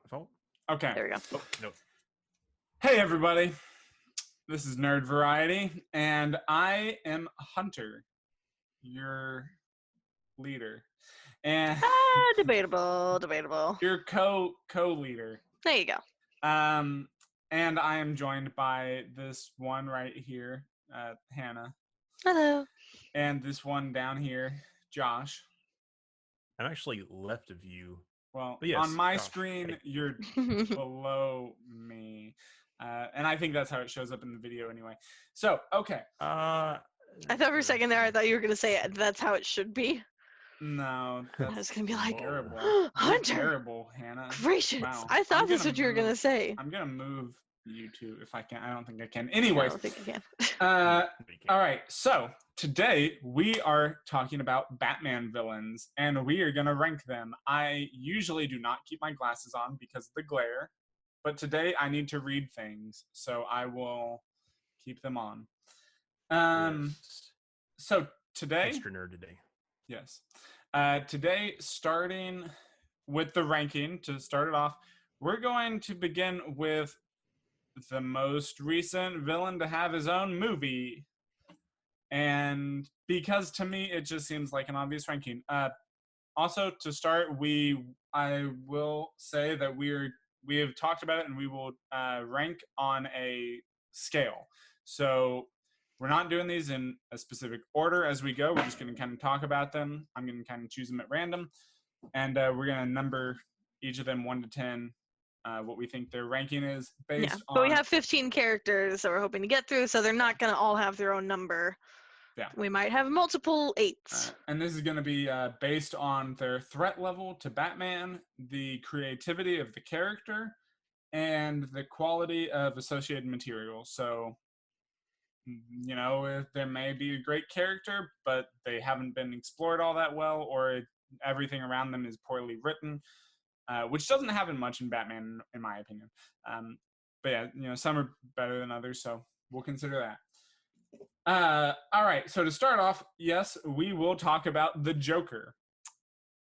fault. Okay. There we go. Oh, no. Hey, everybody. This is Nerd Variety, and I am Hunter, your leader. And Debatable. your co-leader. There you go. And I am joined by this one right here, Hannah. Hello. And this one down here, Josh. I'm actually left of you. Well, But yes, on my Josh. screen, Hey. you're below me. And I think that's how it shows up in the video anyway. So, okay. I thought for a second there, I thought you were going to say that's how it should be. No, I was going to be like, terrible. Hunter! Terrible, Hannah. Gracious. Wow. I thought that's what you were going to say. I'm going to move you two if I can. I don't think I can. I Anyways. don't think you can. All right. So, today we are talking about Batman villains, and we are going to rank them. I usually do not keep my glasses on because of the glare, but today I need to read things, so I will keep them on. Yes. So, today... Extra nerd today. Yes. Today, starting with the ranking, to start it off, we're going to begin with the most recent villain to have his own movie. And because to me, it just seems like an obvious ranking. Also, to start, I will say that we have talked about it, and we will rank on a scale. So we're not doing these in a specific order as we go. We're just going to kind of talk about them. I'm going to kind of choose them at random. And we're going to number each of them 1 to 10, what we think their ranking is based on... But we have 15 characters that we're hoping to get through, so they're not going to all have their own number. Yeah. We might have multiple 8s. And this is going to be based on their threat level to Batman, the creativity of the character, and the quality of associated material. So... you know, there may be a great character, but they haven't been explored all that well, or everything around them is poorly written, which doesn't happen much in Batman, in my opinion. But yeah, you know, some are better than others, so we'll consider that. All right, so to start off, yes, we will talk about the Joker.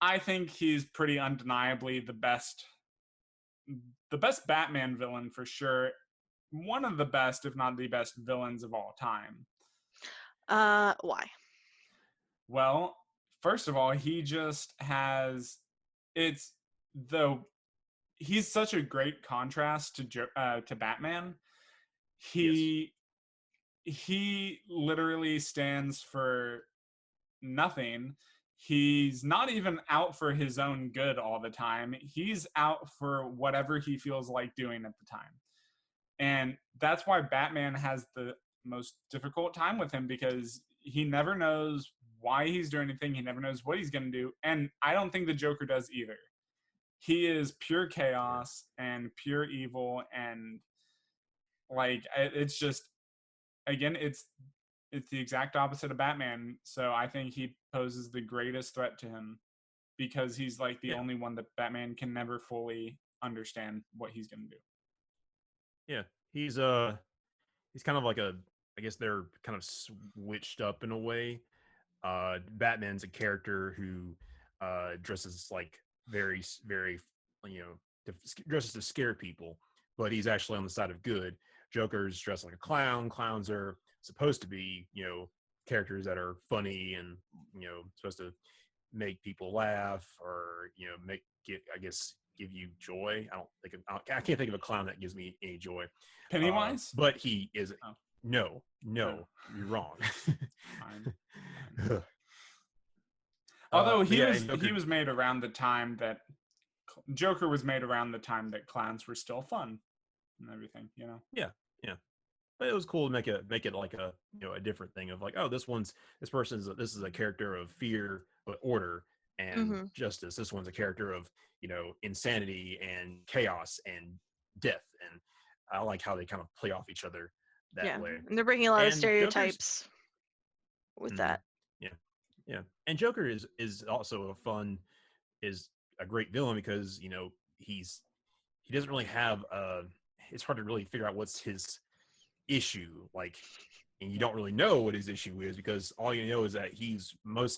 I think he's pretty undeniably the best Batman villain for sure. One of the best, if not the best, villains of all time. Why? Well, first of all, he just has... he's such a great contrast to Batman. He literally stands for nothing. He's not even out for his own good all the time. He's out for whatever he feels like doing at the time. And that's why Batman has the most difficult time with him, because he never knows why he's doing anything. He never knows what he's going to do. And I don't think the Joker does either. He is pure chaos and pure evil. And like, it's just, again, it's the exact opposite of Batman. So I think he poses the greatest threat to him, because he's like the only one that Batman can never fully understand what he's going to do. Yeah, he's kind of like I guess they're kind of switched up in a way. Batman's a character who dresses like very, very, dresses to scare people, but he's actually on the side of good. Joker's dressed like a clown. Clowns are supposed to be, characters that are funny and, supposed to make people laugh, or, give you joy. I can't think of a clown that gives me any joy. Pennywise? But he is... Oh. No, you're wrong. Fine. Although he was made around the time that... Joker was made around the time that clowns were still fun and everything, Yeah. But it was cool to make it like a different thing of like, oh, this is a character of fear but order and justice. This one's a character of insanity and chaos and death, and I like how they kind of play off each other that way. And they're breaking a lot of stereotypes with that. Yeah. And Joker is also is a great villain, because he doesn't really have it's hard to really figure out what's his issue, like, and you don't really know what his issue is, because all you know is that he's most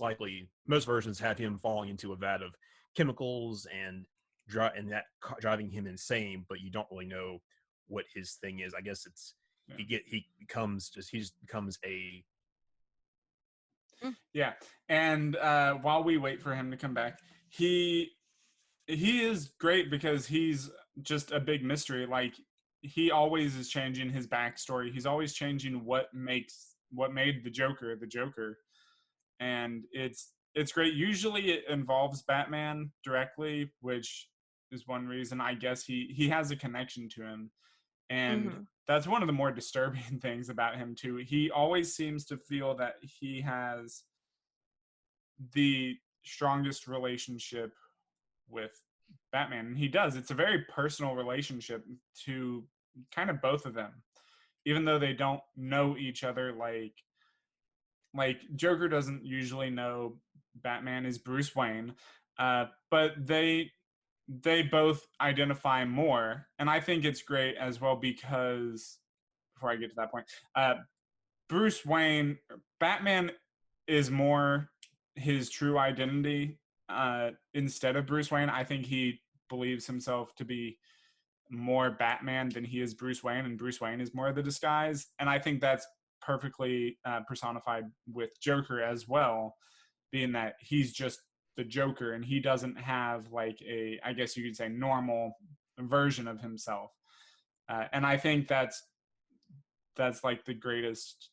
versions have him falling into a vat of chemicals and driving him insane, but you don't really know what his thing is. I guess it's Yeah. he becomes a Yeah, and while we wait for him to come back, he is great because he's just a big mystery. Like he always is changing his backstory. He's always changing what made the Joker, and it's great. Usually, it involves Batman directly, which is one reason I guess he has a connection to him, and Mhm. that's one of the more disturbing things about him too. He always seems to feel that he has the strongest relationship with Batman. And he does. It's a very personal relationship to kind of both of them. Even though they don't know each other like Joker doesn't usually know Batman is Bruce Wayne, but they both identify more, and I think it's great as well because before I get to that point, Bruce Wayne, Batman is more his true identity instead of Bruce Wayne. I think he believes himself to be more Batman than he is Bruce Wayne, and Bruce Wayne is more the disguise. And I think that's perfectly personified with Joker as well, being that he's just the Joker and he doesn't have like I guess you could say, normal version of himself. And I think that's like the greatest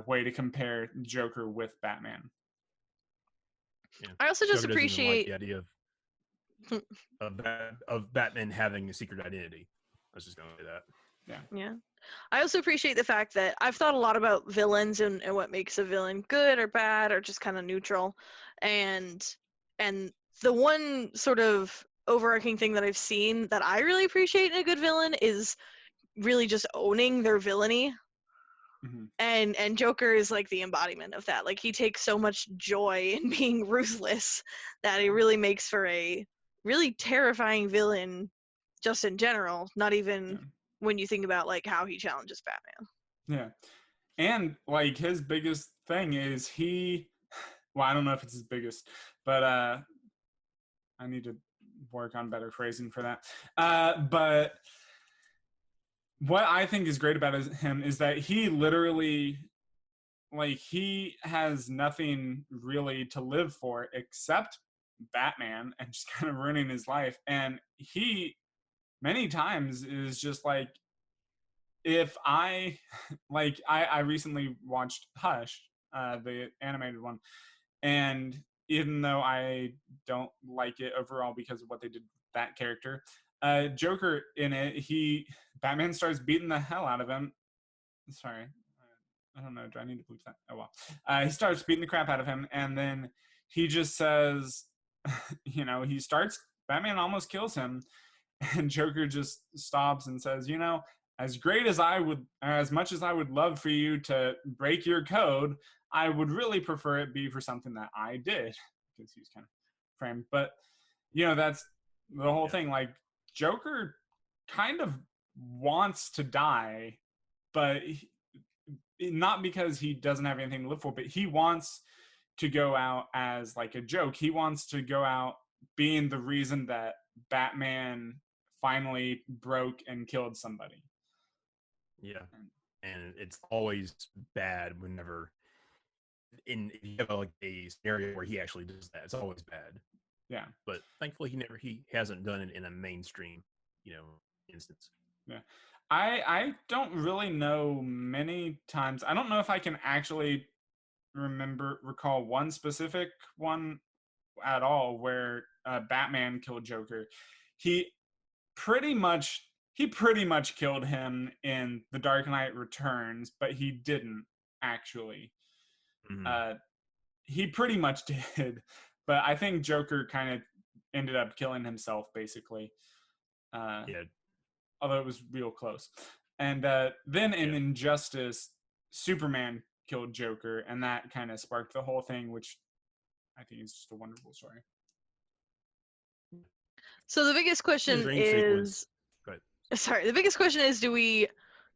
way to compare Joker with Batman. I also just Joker doesn't even like appreciate. the idea of Batman having a secret identity. I was just going to say that. Yeah. I also appreciate the fact that I've thought a lot about villains and what makes a villain good or bad or just kind of neutral. And the one sort of overarching thing that I've seen that I really appreciate in a good villain is really just owning their villainy. Mhm. And Joker is like the embodiment of that. Like he takes so much joy in being ruthless that it really makes for a really terrifying villain just in general, not even Yeah. when you think about like how he challenges Batman. Yeah. And like his biggest thing is well, I don't know if it's his biggest, but I need to work on better phrasing for that. But what I think is great about him is that he literally, like, he has nothing really to live for except Batman and just kind of ruining his life. And he many times is just like, if I like I recently watched Hush, the animated one, and even though I don't like it overall because of what they did with that character, Joker in it, Batman starts beating the hell out of him. Sorry, I don't know. Do I need to bleep that? Oh well. He starts beating the crap out of him, and then he just says, he starts. Batman almost kills him, and Joker just stops and says, as much as I would love for you to break your code, I would really prefer it be for something that I did, because he's kind of framed. But that's the whole thing. Like, Joker kind of wants to die, but not because he doesn't have anything to live for, but he wants to go out as like a joke. He wants to go out being the reason that Batman finally broke and killed somebody. Yeah, and it's always bad whenever if you have like a scenario where he actually does that. It's always bad. Yeah, but thankfully he hasn't done it in a mainstream instance. Yeah, I don't really know many times. I don't know if I can actually recall one specific one at all where Batman killed Joker. He pretty much killed him in The Dark Knight Returns, but he didn't actually. Mhm. He pretty much did, but I think Joker kind of ended up killing himself basically. Yeah, Although it was real close. And then in Injustice, Superman killed Joker, and that kind of sparked the whole thing, which I think is just a wonderful story. So the biggest question dream sequence. is, Go ahead. sorry, the biggest question is, do we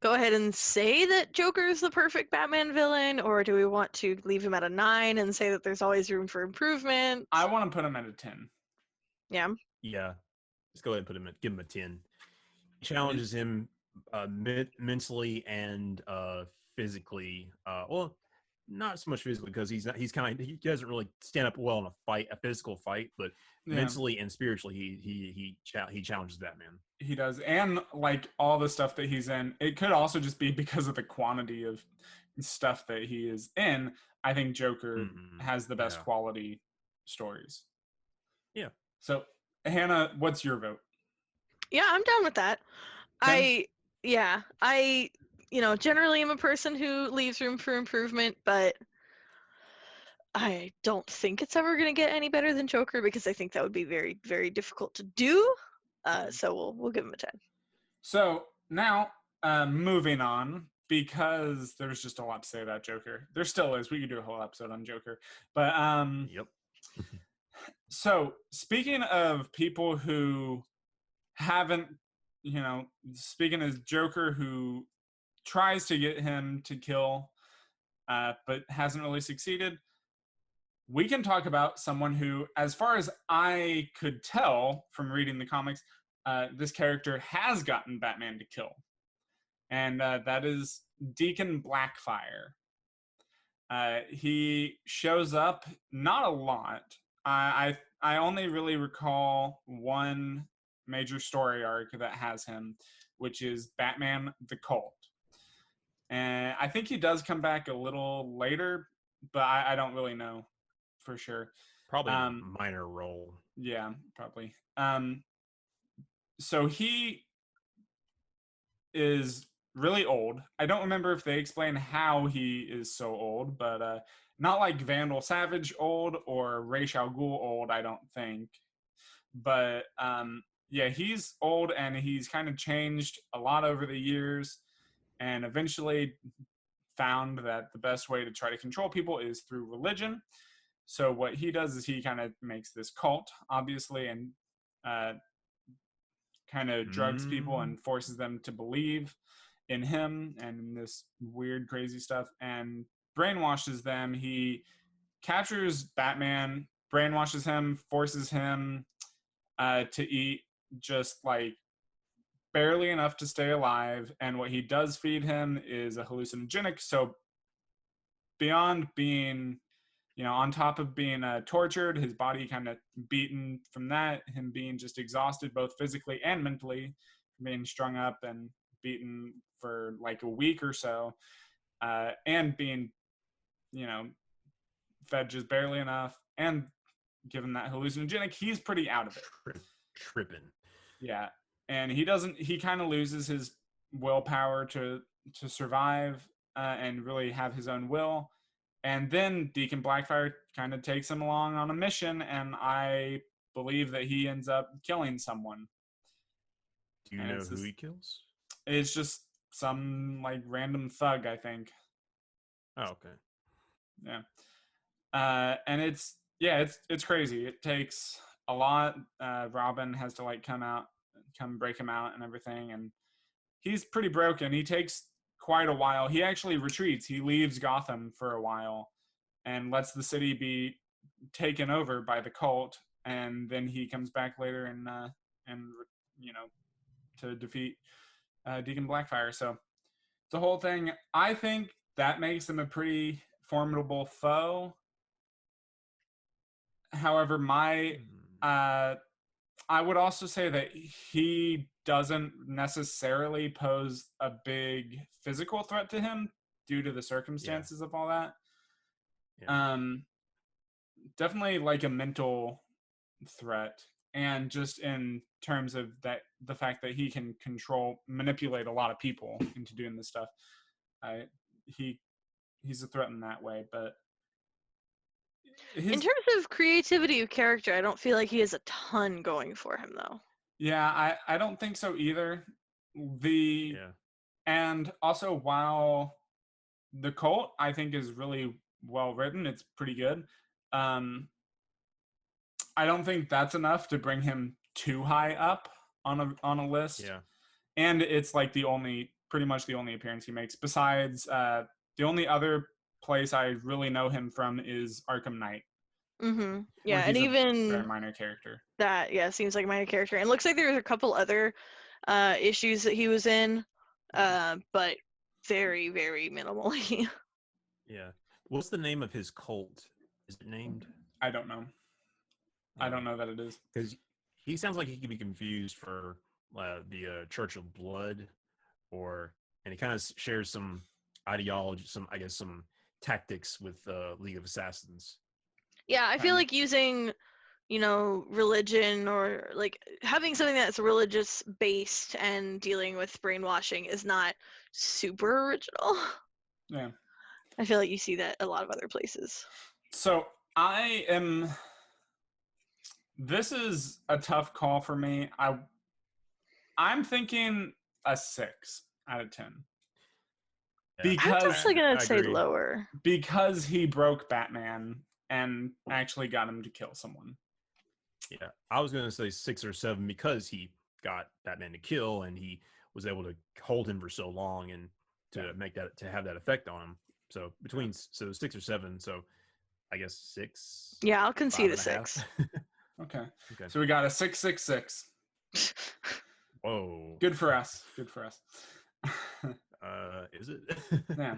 go ahead and say that Joker is the perfect Batman villain, or do we want to leave him at a 9 and say that there's always room for improvement? I want to put him at a 10. Yeah. Yeah, let's go ahead and give him a 10. He challenges him mentally and physically. Well, not so much physically because he doesn't really stand up well in a physical fight, but Yeah, mentally and spiritually he challenges Batman. he does. And like all the stuff that he's in, it could also just be because of the quantity of stuff that he is in. I think Joker has the best Yeah. quality stories. Yeah. So, Hannah, what's your vote? Yeah, I'm down with that. 10? I generally am a person who leaves room for improvement, but I don't think it's ever going to get any better than Joker because I think that would be very, very difficult to do. So we'll give him a 10. So now, moving on, because there's just a lot to say about Joker. There still is. We could do a whole episode on Joker. But Yep. so speaking of people who haven't, speaking as Joker who tries to get him to kill, but hasn't really succeeded, we can talk about someone who, as far as I could tell from reading the comics, this character has gotten Batman to kill. And that is Deacon Blackfire. He shows up not a lot. I only really recall one major story arc that has him, which is Batman the Cult. And I think he does come back a little later, but I don't really know for sure. Probably a minor role. Yeah, probably. So he is really old. I don't remember if they explain how he is so old, but not like Vandal Savage old or Ra's al Ghul old, I don't think. But yeah, he's old and he's kind of changed a lot over the years and eventually found that the best way to try to control people is through religion. So what he does is he kind of makes this cult, obviously, and kind of drugs people and forces them to believe in him and this weird, crazy stuff, and brainwashes them. He captures Batman, brainwashes him, forces him to eat just like barely enough to stay alive. And what he does feed him is a hallucinogenic. So beyond being, on top of being tortured, his body kind of beaten from that, him being just exhausted both physically and mentally, being strung up and beaten for like a week or so, and being, fed just barely enough and given that hallucinogenic, he's pretty out of it. Tripping. Yeah. And he kind of loses his willpower to survive and really have his own will. And then Deacon Blackfire kind of takes him along on a mission, and I believe that he ends up killing someone. Do you know who he kills? It's just some like random thug, I think. Oh, okay. Yeah. And it's crazy. It takes a lot. Robin has to like come break him out and everything, and he's pretty broken. He takes quite a while. He actually retreats. He leaves Gotham for a while and lets the city be taken over by the cult, and then he comes back later and to defeat Deacon Blackfire. So the whole thing, I think that makes him a pretty formidable foe. However, I would also say that he doesn't necessarily pose a big physical threat to him due to the circumstances of all that. Yeah. Definitely like a mental threat, and just in terms of the fact that he can manipulate a lot of people into doing this stuff. He's a threat in that way, but in terms of creativity of character, I don't feel like he has a ton going for him, though. Yeah, I don't think so either. And also, while the cult I think is really well written, it's pretty good. I don't think that's enough to bring him too high up on a list. Yeah. And it's like pretty much the only appearance he makes. Besides, the only other place I really know him from is Arkham Knight. Mm-hmm. Yeah, Where and he's a very even minor character. that, yeah, seems like my character. And looks like there's a couple other issues that he was in, but very, very minimally. Yeah. What's the name of his cult? Is it named? I don't know. I don't know that it is. Because he sounds like he could be confused for the Church of Blood, and he kind of shares some ideology, some tactics with League of Assassins. Yeah, I feel Kinda. like using, religion or like having something that's religious based and dealing with brainwashing is not super original. Yeah. I feel like you see that a lot of other places. So this is a tough call for me. I'm thinking a 6 out of 10. Yeah, I'm Because actually gonna I say agree. lower. because he broke Batman and actually got him to kill someone. Yeah, I was gonna say 6 or 7 because he got Batman to kill, and he was able to hold him for so long, and to have that effect on him. So between 6 or 7. So I guess 6. Yeah, I'll concede a 5.5. 6. Okay. Okay. So we got a 666. Whoa. Good for us. Good for us. Is it? Yeah.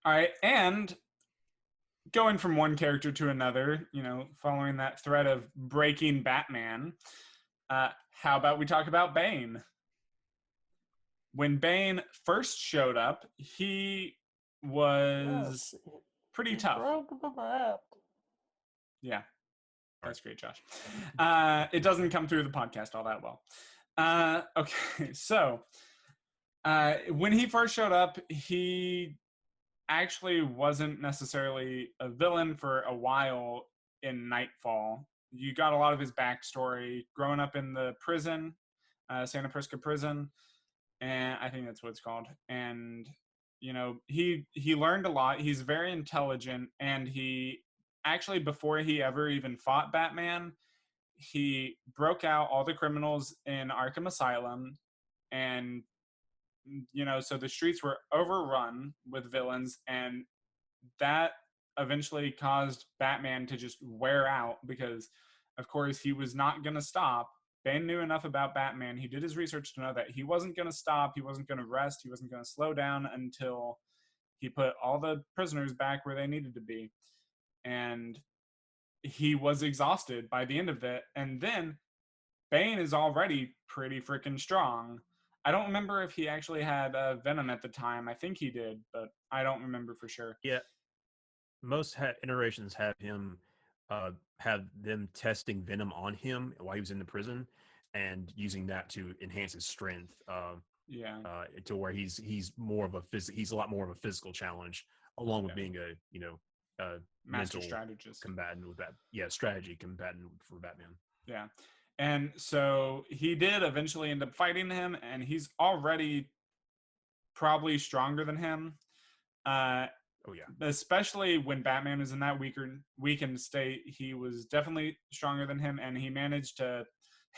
All right. And going from one character to another, following that thread of breaking Batman, how about we talk about Bane? When Bane first showed up, he was pretty tough. Yeah. That's great, Josh. It doesn't come through the podcast all that well. Okay, so when he first showed up, he actually wasn't necessarily a villain for a while in Nightfall. You got a lot of his backstory growing up in the prison, Santa Prisca prison, and I think that's what it's called. And he learned a lot. He's very intelligent, and he actually, before he ever even fought Batman, he broke out all the criminals in Arkham Asylum, and so the streets were overrun with villains, and that eventually caused Batman to just wear out because, of course, he was not going to stop. Bane knew enough about Batman. He did his research to know that he wasn't going to stop. He wasn't going to rest. He wasn't going to slow down until he put all the prisoners back where they needed to be. And he was exhausted by the end of it. And then Bane is already pretty freaking strong. I don't remember if he actually had Venom at the time. I think he did, but I don't remember for sure. Yeah, most iterations have him have them testing Venom on him while he was in the prison, and using that to enhance his strength. Yeah. To where he's more of he's a lot more of a physical challenge, along with being a Master mental strategist combatant with that. Yeah, strategy combatant for Batman. Yeah. And so he did eventually end up fighting him, and he's already probably stronger than him. Oh yeah. Especially when Batman was in that weakened state, he was definitely stronger than him, and he managed to.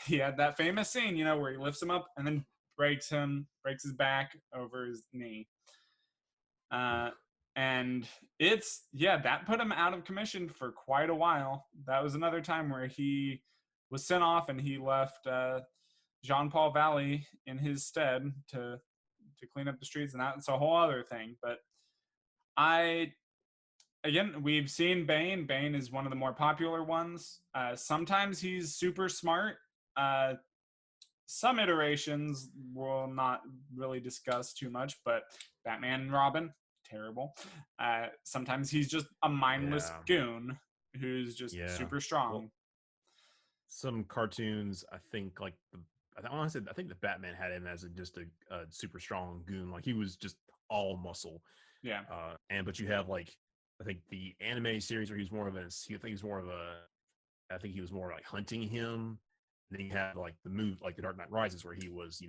He had that famous scene, where he lifts him up and then breaks his back over his knee. And that put him out of commission for quite a while. That was another time where he was sent off, and he left Jean-Paul Valley in his stead to clean up the streets, and that's a whole other thing. But we've seen Bane. Bane is one of the more popular ones. Sometimes he's super smart. Some iterations we'll not really discuss too much, but Batman and Robin, terrible. Sometimes he's just a mindless goon who's just super strong. Well, some cartoons, I think, like I think the Batman had him as just a super strong goon. Like he was just all muscle. Yeah. But you have I think the anime series where he was more like hunting him. And then you have the Dark Knight Rises where he was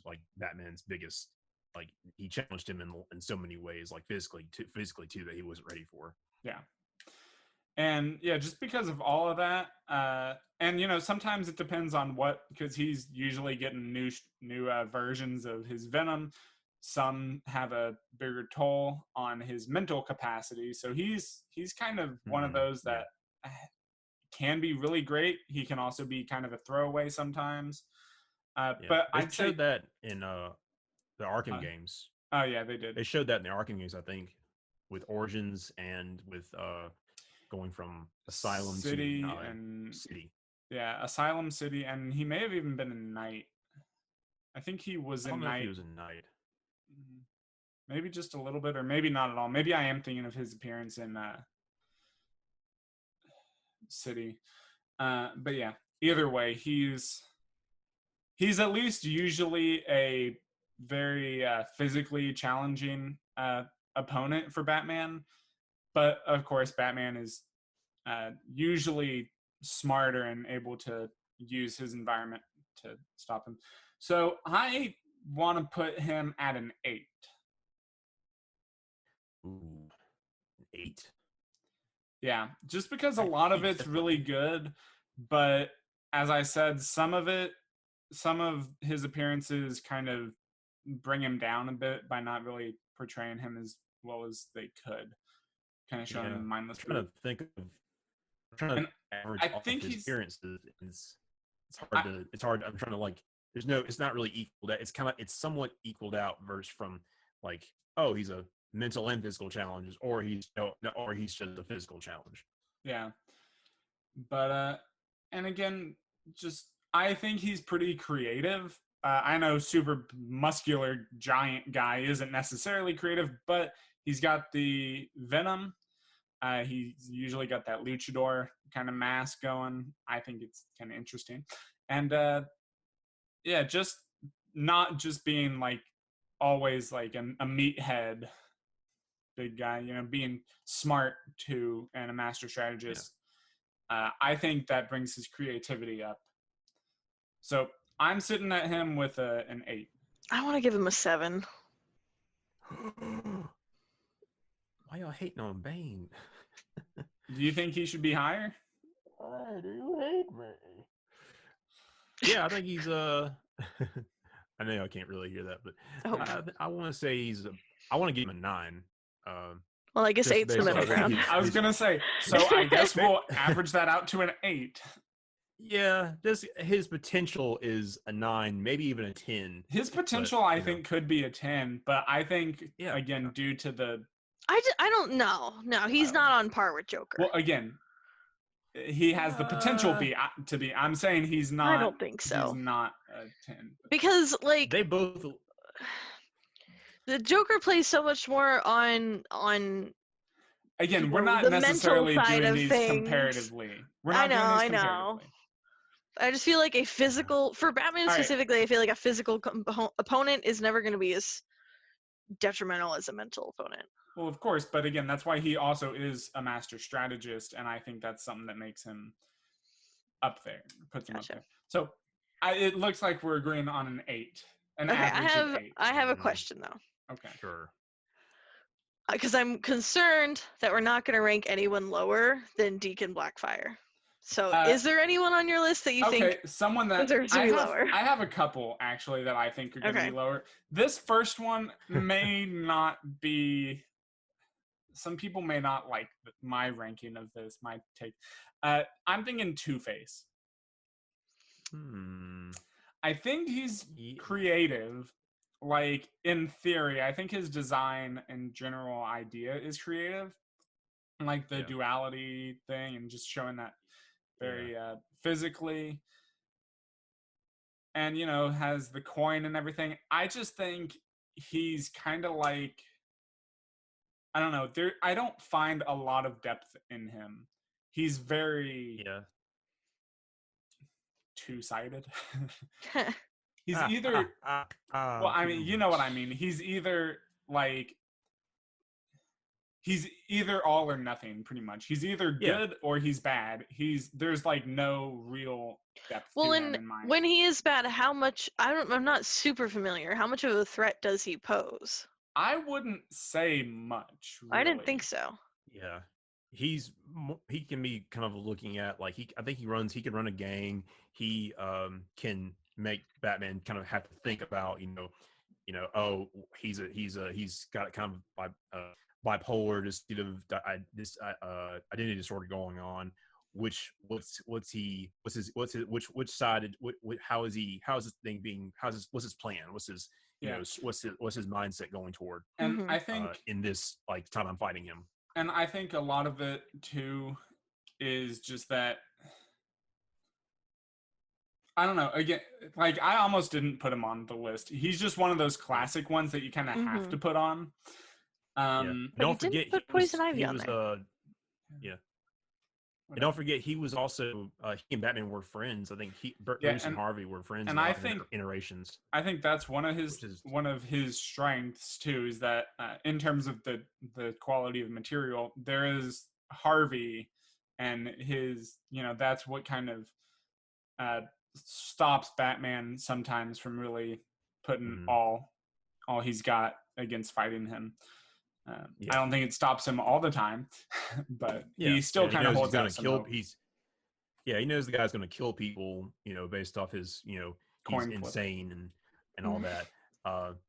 like Batman's biggest, like he challenged him in so many ways, like physically too, that he wasn't ready for. Yeah. And just because of all of that, and sometimes it depends on because he's usually getting new versions of his Venom. Some have a bigger toll on his mental capacity, so he's kind of one of those that can be really great. He can also be kind of a throwaway sometimes. Yeah, But they I'd say, showed that in the Arkham uh, games. oh yeah, they did. They showed that in the Arkham games, I think, with Origins and with going from Asylum to City and City. yeah, Asylum City, and he may have even been in Night. I think he was I don't in know if he Night, was in Night. maybe just a little bit, or maybe not at all. Maybe I am thinking of his appearance in City. But yeah, either way, he's at least usually a very physically challenging opponent for Batman. But of course, Batman is usually smarter and able to use his environment to stop him. So I want to put him at an 8. Ooh, 8. Yeah, just because a I lot of think it's that's really like, good, but as I said, some of his appearances kind of bring him down a bit by not really portraying him as well as they could, kind of showing yeah. him a mindless I'm trying brute. to think of. I'm trying to And average I off think his he's, appearances. It's hard I, to. It's hard. I'm trying to like. There's no. It's not really equal. That it's kind of. It's somewhat equaled out versus from like. Oh, he's a mental and physical challenge, or or he's just a physical challenge. yeah, but and again, just I think he's pretty creative. I know super muscular giant guy isn't necessarily creative, but he's got the Venom. He's usually got that luchador kind of mask going. I think it's kind of interesting, and yeah, just not just being like always like a meathead big guy. Being smart too and a master Yeah. strategist. I think that brings his creativity up. So I'm sitting at him with an 8. I want to give him a 7. Why y'all hating on Bane? Do you think he should be higher? Why do you hate me? Yeah, I think he's I know I can't really hear that, but Oh. I want to say he's. I want to give him a 9. Well, I guess Just 8's the based middle off ground. I was gonna say, so I guess we'll average that out to an 8. Yeah, just his potential is a 9, maybe even a 10. His But potential, I think, could be a 10, but I think Yeah. again, due to the I don't know. No, he's not on par with Joker. well, again, he has the potential to be. I'm saying he's not. I don't think so. He's not a 10. Because like they both. the Joker plays so much more on Again, we're the not mental necessarily side doing of these things. comparatively. We're I not know, doing these I know. comparatively. I just feel like a physical for Batman All right. specifically. I feel like a physical opponent is never going to be as detrimental as a mental opponent. Well, of course, but again, that's why he also is a master strategist, and I think that's something that makes him up there, puts him Gotcha. up there. So it looks like we're agreeing on an 8, an Okay, average of 8. I have a question though, Okay. Sure. because I'm concerned that we're not going to rank anyone lower than Deacon Blackfire. So, is there anyone on your list that you think someone that deserves to be lower? I have a couple actually that I think are going to Okay. be lower. This first one may not be. Some people may not like my ranking of this, my take. I'm thinking Two-Face. I think he's creative. Like, in theory, I think his design and general idea is creative. Like the duality thing and just showing that very physically. And, has the coin and everything. I just think he's kind of like, I don't know. I don't find a lot of depth in him. He's very two-sided. He's either well, I mean, you know what I mean. He's either like he's either all or nothing, pretty much. He's either good or he's bad. There's like no real depth to him in my. When he is bad, how much? I'm not super familiar. How much of a threat does he pose? I wouldn't say much. Really. I didn't think so. Yeah, he can be kind of looking at like I think he can run a gang. He can make Batman kind of have to think about oh he's got kind of bipolar this identity disorder going on, which side, how is he, how's this thing being, what's his plan, what's his, Yeah. what's his mindset going toward And Mhm. I think in this like time I'm fighting him. and I think a lot of it too is just that I don't know. Again, like I almost didn't put him on the list. He's just one of those classic ones that you kind of have to put on. Yeah. But Don't you didn't forget put Poison Ivy he on was there. yeah. And don't forget he was also he and Batman were friends. I think Bruce and Harvey were friends and in a I lot of think iterations. I think that's one of Which is his strengths too, is that in terms of the quality of material, there is Harvey, and his that's what kind of stops Batman sometimes from really putting all he's got against fighting him. I don't think it stops him all the time, but he still kind of holds out some hope. He knows the guy's going to kill people, based off his, he's insane and all that.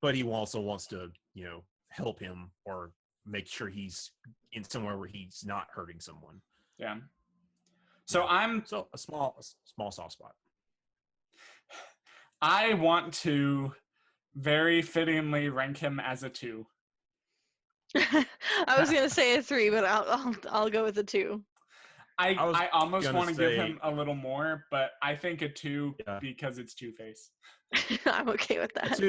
But he also wants to, help him or make sure he's in somewhere where he's not hurting someone. Yeah. So a small soft spot. I want to very fittingly rank him as a 2. I was gonna say a 3, but I'll go with a 2. I almost want to give him a little more, but I think a 2 because it's Two-Face. I'm okay with that.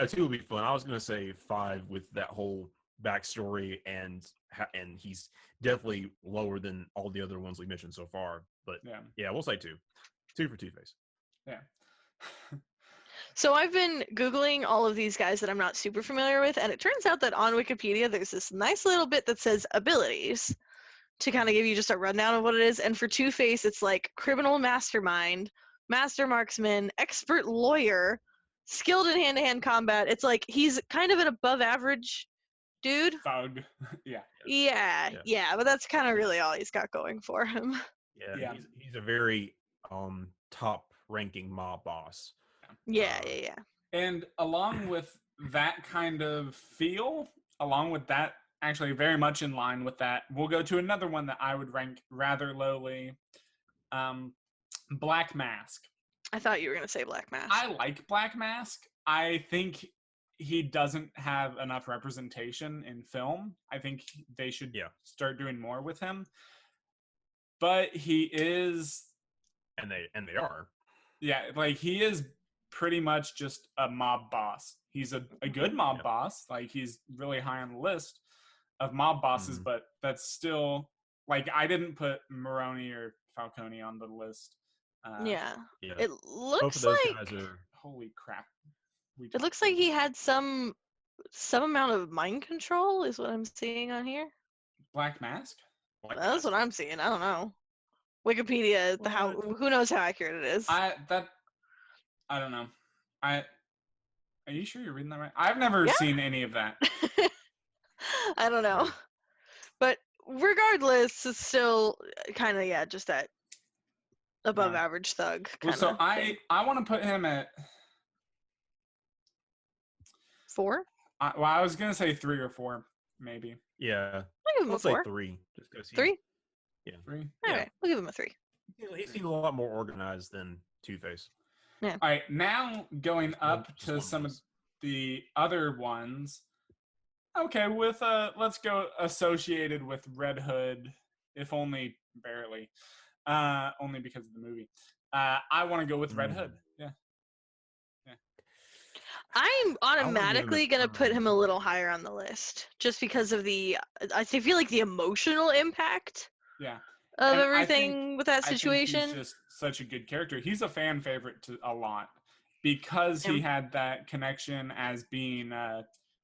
A 2 would be fun. I was gonna say 5 with that whole backstory, and he's definitely lower than all the other ones we mentioned so far. But yeah, we'll say 2. 2 for Two-Face. Yeah. So I've been Googling all of these guys that I'm not super familiar with, and it turns out that on Wikipedia there's this nice little bit that says abilities to kind of give you just a rundown of what it is. And for Two-Face, it's like criminal mastermind, master marksman, expert lawyer, skilled in hand-to-hand combat. It's like he's kind of an above average dude. Thug. Yeah, but that's kind of really all he's got going for him. Yeah. He's a very top ranking mob boss. Yeah. And along with that kind of feel, along with that, actually very much in line with that, we'll go to another one that I would rank rather lowly. Black Mask. I thought you were going to say Black Mask. I like Black Mask. I think he doesn't have enough representation in film. I think they should start doing more with him. But he is... And they are. Yeah, like he is pretty much just a mob boss. He's a good mob boss. Like he's really high on the list of mob bosses, but that's still like I didn't put Maroni or Falcone on the list. It looks both of those like guys are... Holy crap! It looks like he had some amount of mind control, is what I'm seeing on here. Black Mask. That's what I'm seeing. I don't know. Wikipedia, who knows how accurate it is? I don't know. Are you sure you're reading that right? I've never seen any of that. I don't know. But regardless, it's still kind of just that above average thug. Well, so I want to put him at 4. I was gonna say 3 or 4, maybe. Yeah, I'll give him a 4. Say 3. Just go see 3. Yeah, 3. All right, we'll give him a 3. He seems a lot more organized than Two-Face. Yeah. All right, now going up to some of the other ones. Okay, with let's go associated with Red Hood, if only barely, only because of the movie. I want to go with Red Hood. Yeah. I'm automatically gonna put him a little higher on the list, just because of I feel like the emotional impact. Yeah. Of everything with that situation. I think he's just such a good character. He's a fan favorite to a lot because he had that connection as being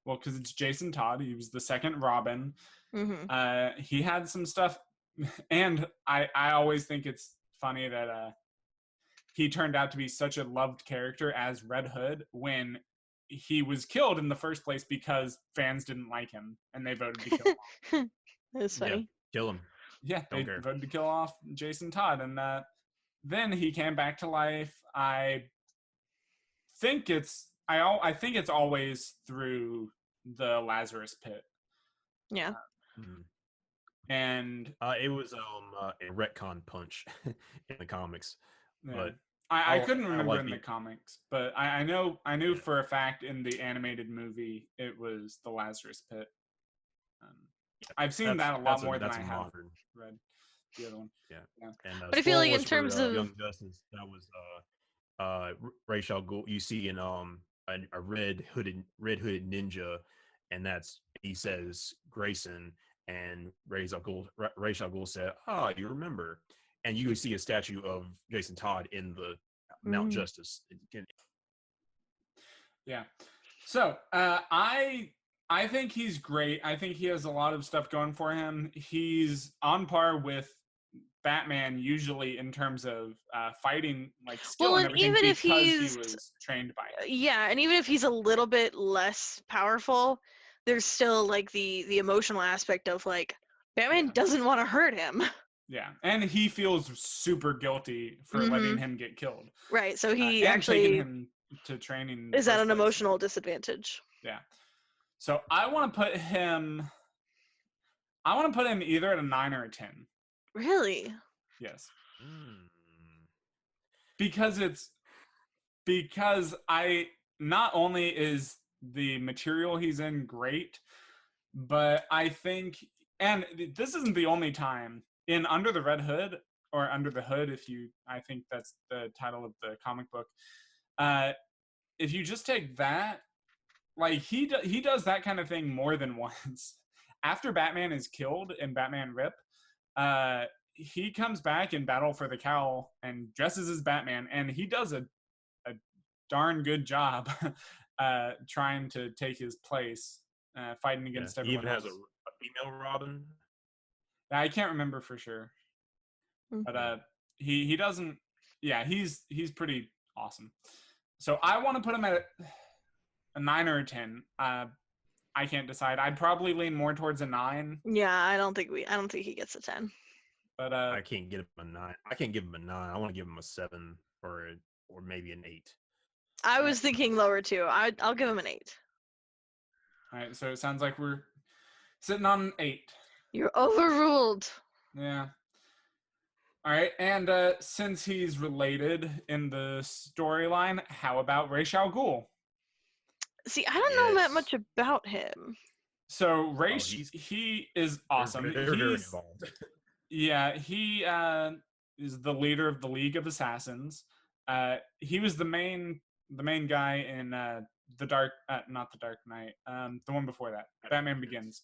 because it's Jason Todd. He was the second Robin. Mm-hmm. He had some stuff, and I always think it's funny that he turned out to be such a loved character as Red Hood when he was killed in the first place because fans didn't like him and they voted to kill him. That's funny. Yeah, kill him. Yeah, they voted to kill off Jason Todd, and then he came back to life. I think it's always through the Lazarus Pit. Yeah. And It was a retcon punch in the comics, yeah. but I couldn't I remember like in the the comics, but I knew yeah. for a fact in the animated movie it was the Lazarus Pit. Um, I've seen that a lot more than that's I a have modern. read the other one. Yeah, Yeah. and But I feel like in spoilers terms for of Young Justice. That was Ra's al Ghul. You see in a red hooded ninja, and that's he says Grayson, and Ra's al Ghul said, "Ah, you remember," and you see a statue of Jason Todd in the Mount mm, Justice. Yeah. So I think he's great. I think he has a lot of stuff going for him. He's on par with Batman usually in terms of fighting like skill well, and and everything even if because he he's was trained by him. yeah, and even if he's a little bit less powerful, there's still like the emotional aspect of like Batman Yeah. doesn't want to hurt him. Yeah, and he feels super guilty for letting him get killed Right, so he and taking actually him to training in the is at first an place. emotional disadvantage. Yeah. So I want to put him either at a 9 or a 10. Really? Yes. Mm. Because I not only is the material he's in great, but I think, and this isn't the only time in Under the Red Hood, or Under the Hood, I think that's the title of the comic book. If you just take that, like he does that kind of thing more than once. After Batman is killed in Batman Rip, he comes back in Battle for the Cowl and dresses as Batman, and he does a darn good job trying to take his place, fighting Yeah, against he everyone even has else. a female Robin. I can't remember for sure, but he doesn't. Yeah, he's pretty awesome. So I want to put him at a 9 or a 10. I can't decide. I'd probably lean more towards a 9. Yeah, I don't think he gets a 10. But I can't give him a 9. I can't give him a 9. I want to give him a 7 or maybe an 8. I was thinking lower too. I'll give him an 8. All right, so it sounds like we're sitting on an 8. You're overruled. Yeah. All right, and since he's related in the storyline, how about Ra's al Ghul? See, I don't know that much about him. So Ra's, he is awesome. They're very involved. Yeah, he is the leader of the League of Assassins. He was the main guy in not the Dark Knight, the one before that, Batman Begins.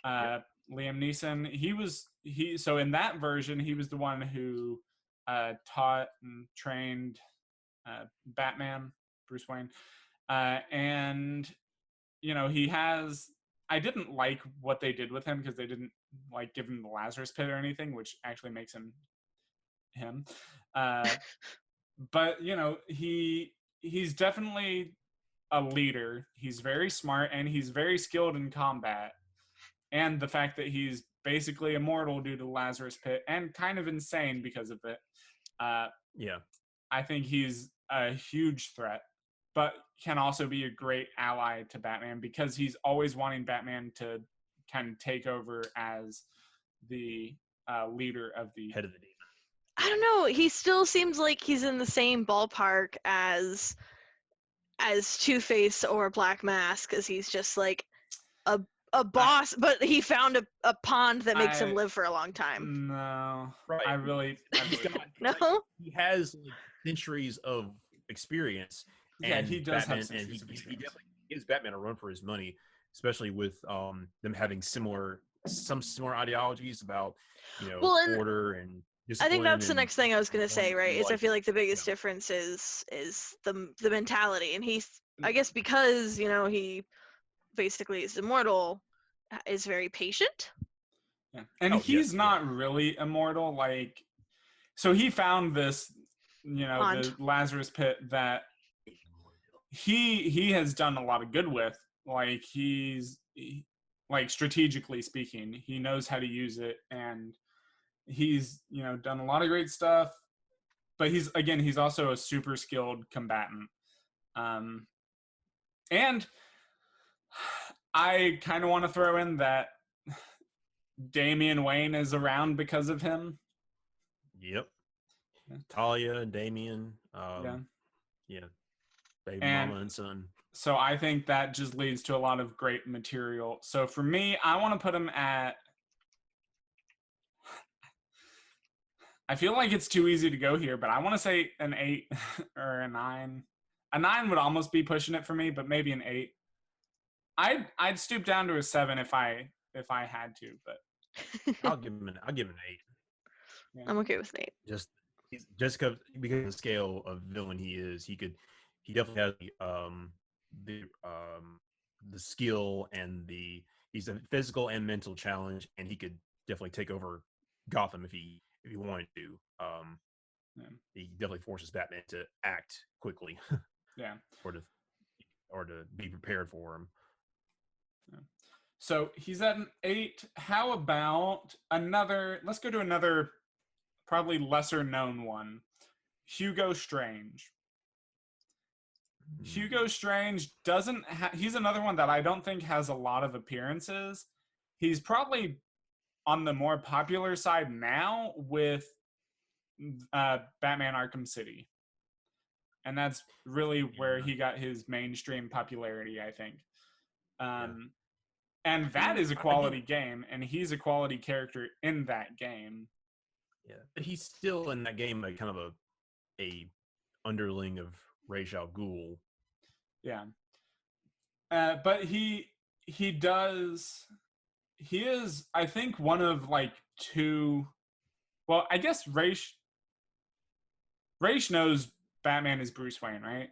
Liam Neeson. So in that version, he was the one who taught and trained Batman, Bruce Wayne, and he has. I didn't like what they did with him because they didn't like give him the Lazarus Pit or anything, which actually makes him. But he's definitely a leader. He's very smart and he's very skilled in combat. And the fact that he's basically immortal due to the Lazarus Pit and kind of insane because of it. Yeah. I think he's a huge threat, but can also be a great ally to Batman because he's always wanting Batman to kind of take over as the leader of the head of the demon. I don't know. He still seems like he's in the same ballpark as Two-Face or Black Mask, as he's just like a boss, but he found a pond that makes him live for a long time. No, right. No. He has like centuries of experience. Yeah, and he does Batman, have centuries and of experience. He definitely gives Batman a run for his money, especially with them having similar ideologies about order and discipline. I think that's the next thing I was going to say, right? Is I feel like the biggest difference is the mentality, and he's, I guess, because he basically is immortal, is very patient. Yeah. And he's not really immortal, like, so he found this the Lazarus Pit that he has done a lot of good with, like like strategically speaking, he knows how to use it, and he's done a lot of great stuff, but he's also a super skilled combatant, and I kind of want to throw in that Damian Wayne is around because of him. Yep. Yeah. Talia, Damien, Yeah. yeah, baby And mama and son. so I think that just leads to a lot of great material. So for me, I want to put him at. I feel like it's too easy to go here, but I want to say an 8 or a 9. A 9 would almost be pushing it for me, but maybe an 8. I'd stoop down to a 7 if I had to, but I'll give him an 8. yeah. I'm okay with 8. Just because of the scale of villain he is, he definitely has the skill and he's a physical and mental challenge, and he could definitely take over Gotham if he wanted to. Yeah. He definitely forces Batman to act quickly. Yeah. or to be prepared for him. Yeah. So he's at an 8. How about another? Let's go to another, probably lesser known one. Hugo Strange. Hugo Strange doesn't. He's another one that I don't think has a lot of appearances. He's probably on the more popular side now with Batman Arkham City. And that's really where he got his mainstream popularity, I think. And that is a quality game, and he's a quality character in that game. Yeah, but he's still in that game like kind of a underling of Ra's al Ghul. Yeah. But he is, I think, one of like 2. Well, I guess Ra's knows Batman is Bruce Wayne, right?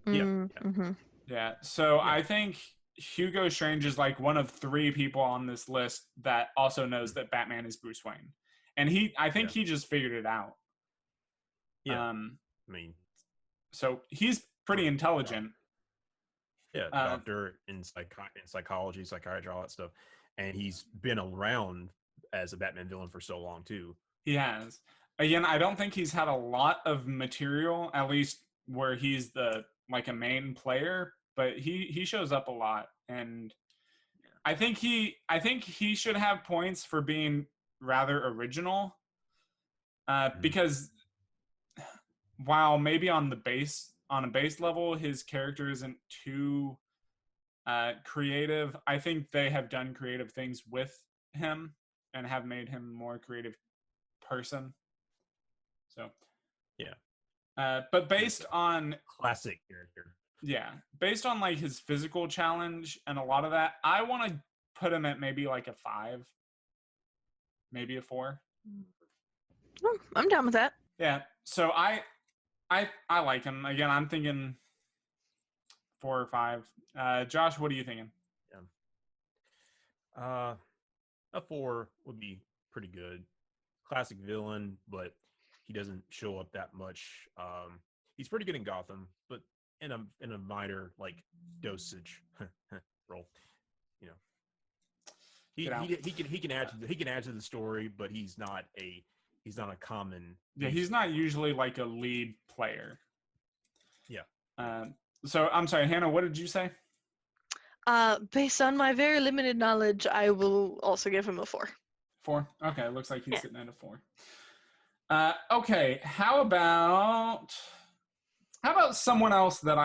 Yeah. Mm-hmm. Yeah. So I think Hugo Strange is like one of 3 people on this list that also knows that Batman is Bruce Wayne. And I think he just figured it out. Yeah. So he's pretty intelligent. Yeah, doctor in psychology, psychiatry, all that stuff. And he's been around as a Batman villain for so long, too. He has. Again, I don't think he's had a lot of material, at least where he's a main player, but he shows up a lot. And I think he should have points for being rather original. Because while maybe on a base level his character isn't too creative, I think they have done creative things with him and have made him a more creative person. So but based on classic character, based on like his physical challenge and a lot of that, I want to put him at maybe like a 5, maybe a 4. Oh, I'm down with that. Yeah. So I like him. Again, I'm thinking 4 or 5. Josh, what are you thinking? A 4 would be pretty good. Classic villain, but he doesn't show up that much. He's pretty good in Gotham, but in a minor like dosage role. You know, he can add to the story, but he's not a common. Yeah, he's not usually like a lead player. Yeah. So I'm sorry, Hannah, what did you say? Based on my very limited knowledge, I will also give him a 4. 4? Okay, it looks like he's sitting at a 4. Okay, how about someone else that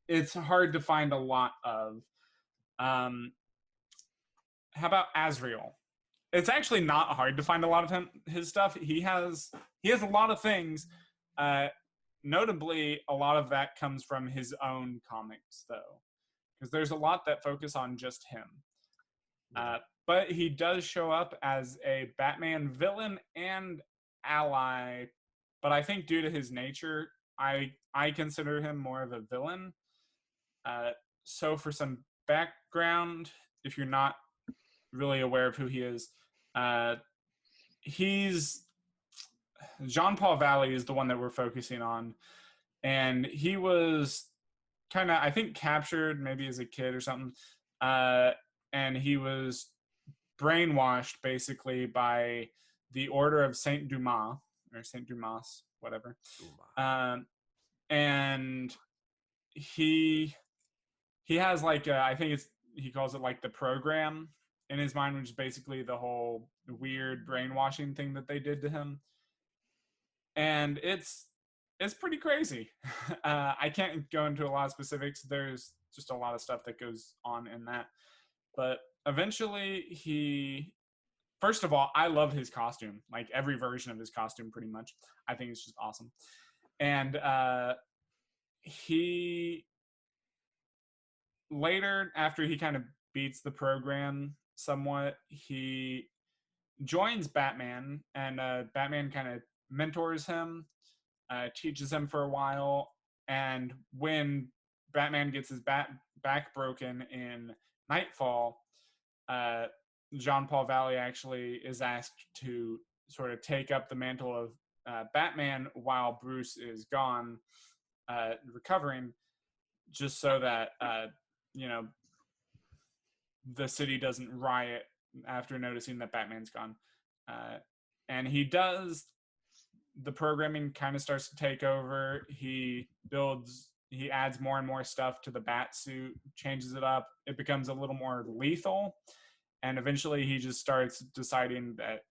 it's hard to find a lot of. How about Azrael? It's actually not hard to find a lot of his stuff. He has a lot of things. Notably, a lot of that comes from his own comics, though, because there's a lot that focus on just him. But he does show up as a Batman villain and ally. But I think due to his nature, I consider him more of a villain. So for some background, if you're not really aware of who he is, he's Jean-Paul Valley is the one that we're focusing on. And he was kind of, I think, captured maybe as a kid or something. And he was brainwashed basically by the Order of Saint Dumas, or Saint Dumas, whatever. And he has like, I think he calls it like the program in his mind, which is basically the whole weird brainwashing thing that they did to him. And it's pretty crazy. I can't go into a lot of specifics. There's just a lot of stuff that goes on in that. But eventually first of all, I love his costume. Like every version of his costume pretty much. I think it's just awesome. And he later, after he kind of beats the program somewhat, he joins Batman, and Batman kind of mentors him, teaches him for a while, and when Batman gets his back broken in Nightfall, Jean-Paul Valley actually is asked to sort of take up the mantle of Batman while Bruce is gone, recovering, just so that the city doesn't riot after noticing that Batman's gone. And he does. The programming kind of starts to take over. He adds more and more stuff to the bat suit, changes it up. It becomes a little more lethal. And eventually he just starts deciding that,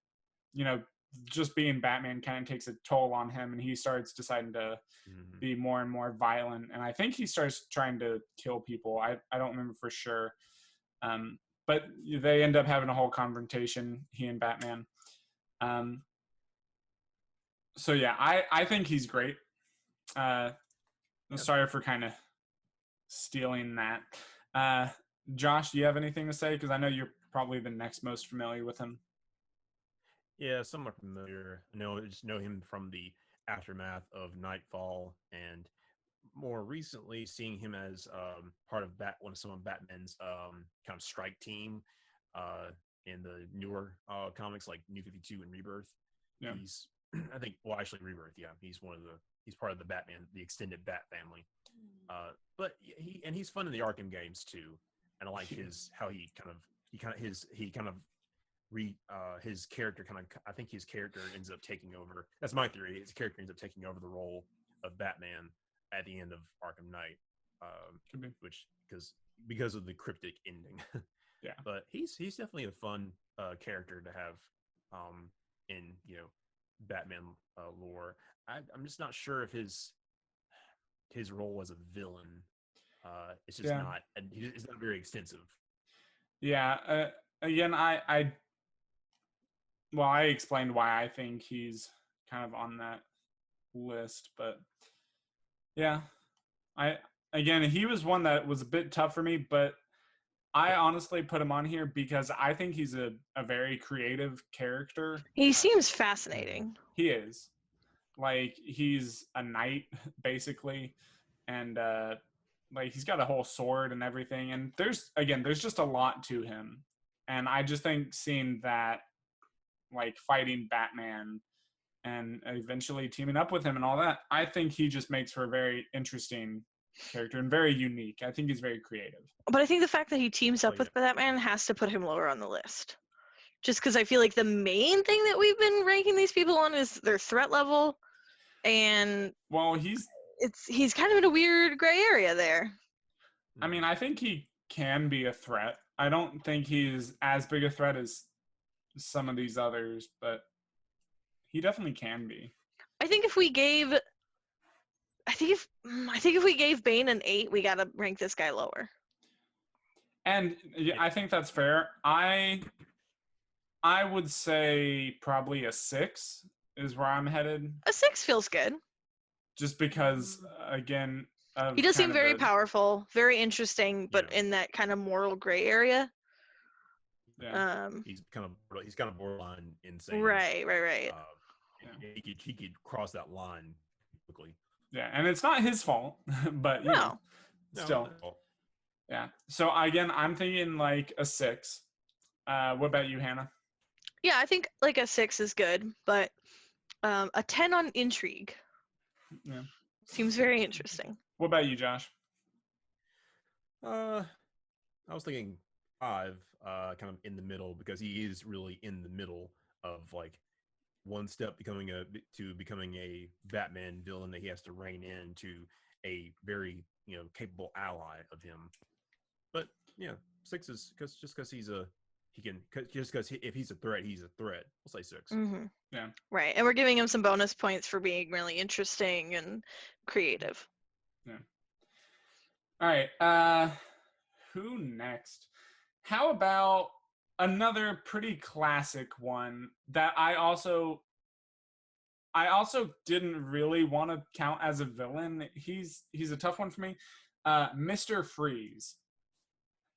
just being Batman kind of takes a toll on him, and he starts deciding to be more and more violent. And I think he starts trying to kill people. I don't remember for sure. But they end up having a whole confrontation, he and Batman. So yeah, I think he's great. Sorry for kind of stealing that. Josh, do you have anything to say? Because I know you're probably the next most familiar with him. Yeah, somewhat familiar. Just know him from the aftermath of Nightfall, and more recently seeing him as part of some of Batman's kind of strike team in the newer comics like New 52 and Rebirth. Yeah. He's actually Rebirth. Yeah, he's part of the Batman, the extended Bat family. But he's fun in the Arkham games too, and I like his character I think his character ends up taking over. That's my theory. His character ends up taking over the role of Batman at the end of Arkham Knight, which because of the cryptic ending. Yeah, but he's definitely a fun character to have in Batman lore. I'm just not sure if his role as a villain it's just not, and it's not very extensive. Yeah. Again, I explained why I think he's kind of on that list, but yeah, he was one that was a bit tough for me, but I honestly put him on here because I think he's a very creative character. He seems fascinating. He is. Like, he's a knight, basically, and he's got a whole sword and everything, and there's just a lot to him. And I just think seeing that, like, fighting Batman and eventually teaming up with him and all that, I think he just makes for a very interesting character and very unique. I think he's very creative. But I think the fact that he teams up with Batman has to put him lower on the list. Just because I feel like the main thing that we've been ranking these people on is their threat level. And he's kind of in a weird gray area there. I mean, I think he can be a threat. I don't think he's as big a threat as some of these others, but he definitely can be. I think if we gave Bane an 8, we gotta rank this guy lower. And I think that's fair. I would say probably a 6 is where I'm headed. A 6 feels good. Just because, again, he does seem very powerful, very interesting, but in that kind of moral gray area. Yeah. He's kind of borderline insane. Right. He could cross that line quickly. Yeah, and it's not his fault, but still. No. Yeah. So again, I'm thinking like a 6. What about you, Hannah? Yeah, I think like a 6 is good, but a 10 on intrigue. Yeah. Seems very interesting. What about you, Josh? I was thinking 5, kind of in the middle, because he is really in the middle of like one step becoming a Batman villain that he has to rein in to a very capable ally of him. But yeah, 6 is because he's he can just because if he's a threat, he's a threat. We'll say 6. Mm-hmm. Yeah. Right, and we're giving him some bonus points for being really interesting and creative. All right. Who next? How about another pretty classic one that I also didn't really want to count as a villain. He's a tough one for me. Mr. Freeze.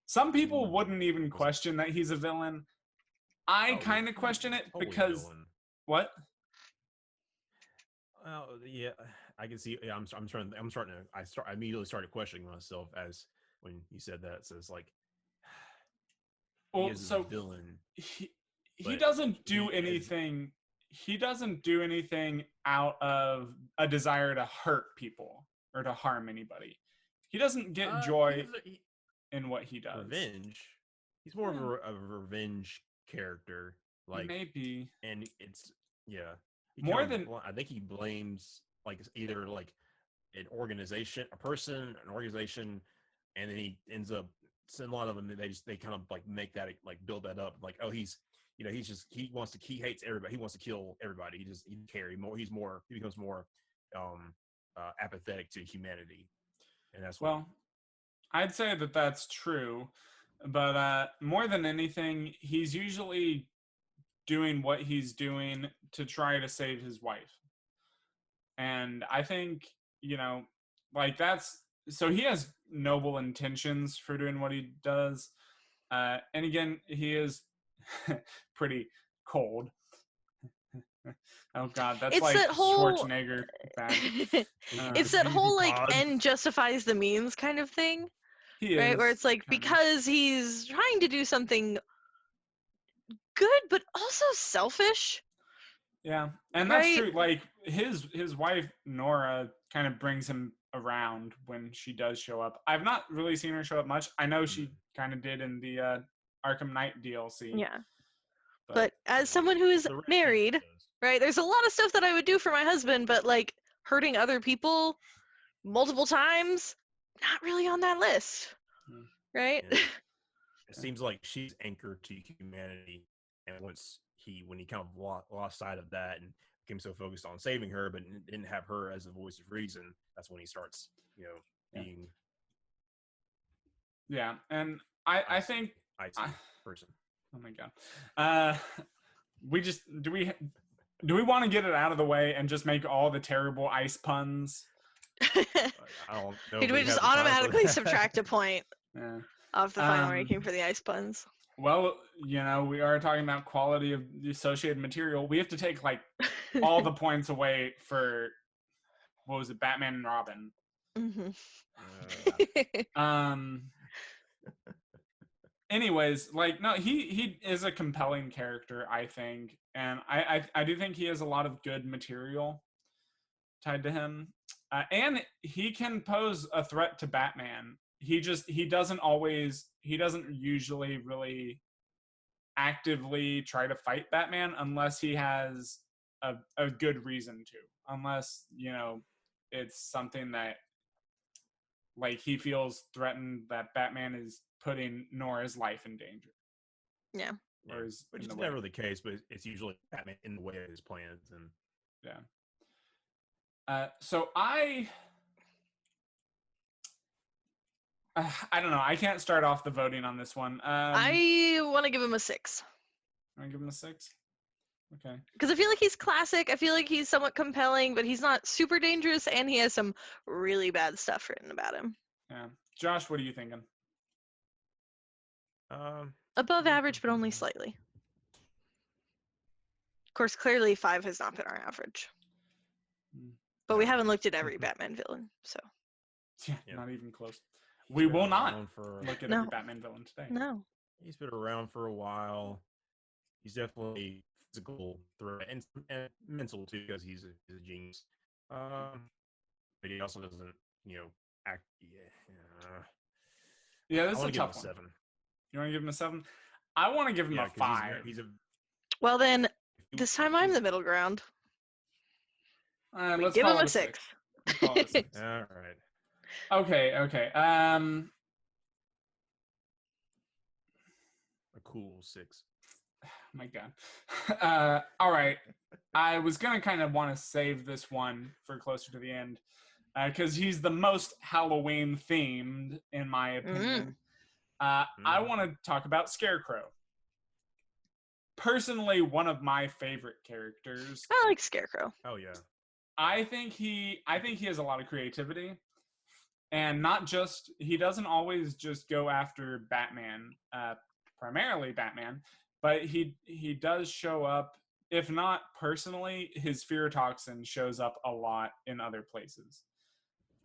Some people wouldn't even question that he's a villain. I kind of question it because villain. what? Well, yeah, I can see. Yeah, I immediately started questioning myself as when you said that. So it's like, he Well, is so a villain. he but doesn't do he is- anything. He doesn't do anything out of a desire to hurt people or to harm anybody. He doesn't get joy in what he does. Revenge. He's more of a revenge character, like Maybe. and it's yeah. More than I think he blames like either like an organization, a person, an organization, and then he ends up. A lot of them they kind of like make that like build that up like, oh, he's he hates everybody, he wants to kill everybody, he becomes more apathetic to humanity, and that's well, I'd say that that's true, but more than anything, he's usually doing what he's doing to try to save his wife. And I think, like that's so he has noble intentions for doing what he does. And again, he is pretty cold. Oh God, that's It's like that whole- Schwarzenegger. It's that whole like Pod. end justifies the means kind of thing, He right? is, Where it's like kind of. because he's trying to do something good but also selfish. Yeah, and that's Right? true. Like his wife Nora kind of brings him around when she does show up. I've not really seen her show up much. I know she kind of did in the Arkham Knight DLC. Yeah. But as someone who is the rest married, does. right, there's a lot of stuff that I would do for my husband, but like hurting other people multiple times, not really on that list. Hmm. Right? Yeah. It seems like she's anchored to humanity, and when he kind of lost sight of that and became so focused on saving her, but didn't have her as a voice of reason, that's when he starts, being Yeah, and I think icy person. oh my God, we just do we want to get it out of the way and just make all the terrible ice puns? I don't know. Did we just automatically subtract a point off the final ranking for the ice puns? Well, we are talking about quality of the associated material. We have to take like all the points away for what was it, Batman and Robin. Mm-hmm. Anyways, like no, he is a compelling character, I think, and I do think he has a lot of good material tied to him, and he can pose a threat to Batman. He doesn't usually really actively try to fight Batman unless he has a good reason to, unless it's something that like he feels threatened that Batman is putting Nora's life in danger. Yeah. Which is never the case, but it's usually Batman in the way of his plans. And so I don't know. I can't start off the voting on this one. I want to give him a 6. I give him a 6. Okay. Because I feel like he's classic. I feel like he's somewhat compelling, but he's not super dangerous, and he has some really bad stuff written about him. Yeah. Josh, what are you thinking? Above average, but only slightly. Of course, clearly 5 has not been our average. But we haven't looked at every Batman villain, so. Yeah, not even close. We will not look at No. every Batman villain today. No. He's been around for a while. He's definitely a physical threat and mental too, because he's a genius. But he also doesn't, act. Yeah, this is a give him tough one. 7. You want to give him a 7? I want to give him a 5. Well, then, this time I'm the middle ground. Let's Give call him it a 6. Let's call it a 6. All right. Okay. cool 6. My God. All right. I was going to kind of want to save this one for closer to the end because he's the most Halloween themed, in my opinion. I want to talk about Scarecrow. Personally, one of my favorite characters. I like Scarecrow. Oh yeah. I think he has a lot of creativity, and not just he doesn't always just go after Batman, primarily Batman, but he does show up. If not personally, his fear toxin shows up a lot in other places.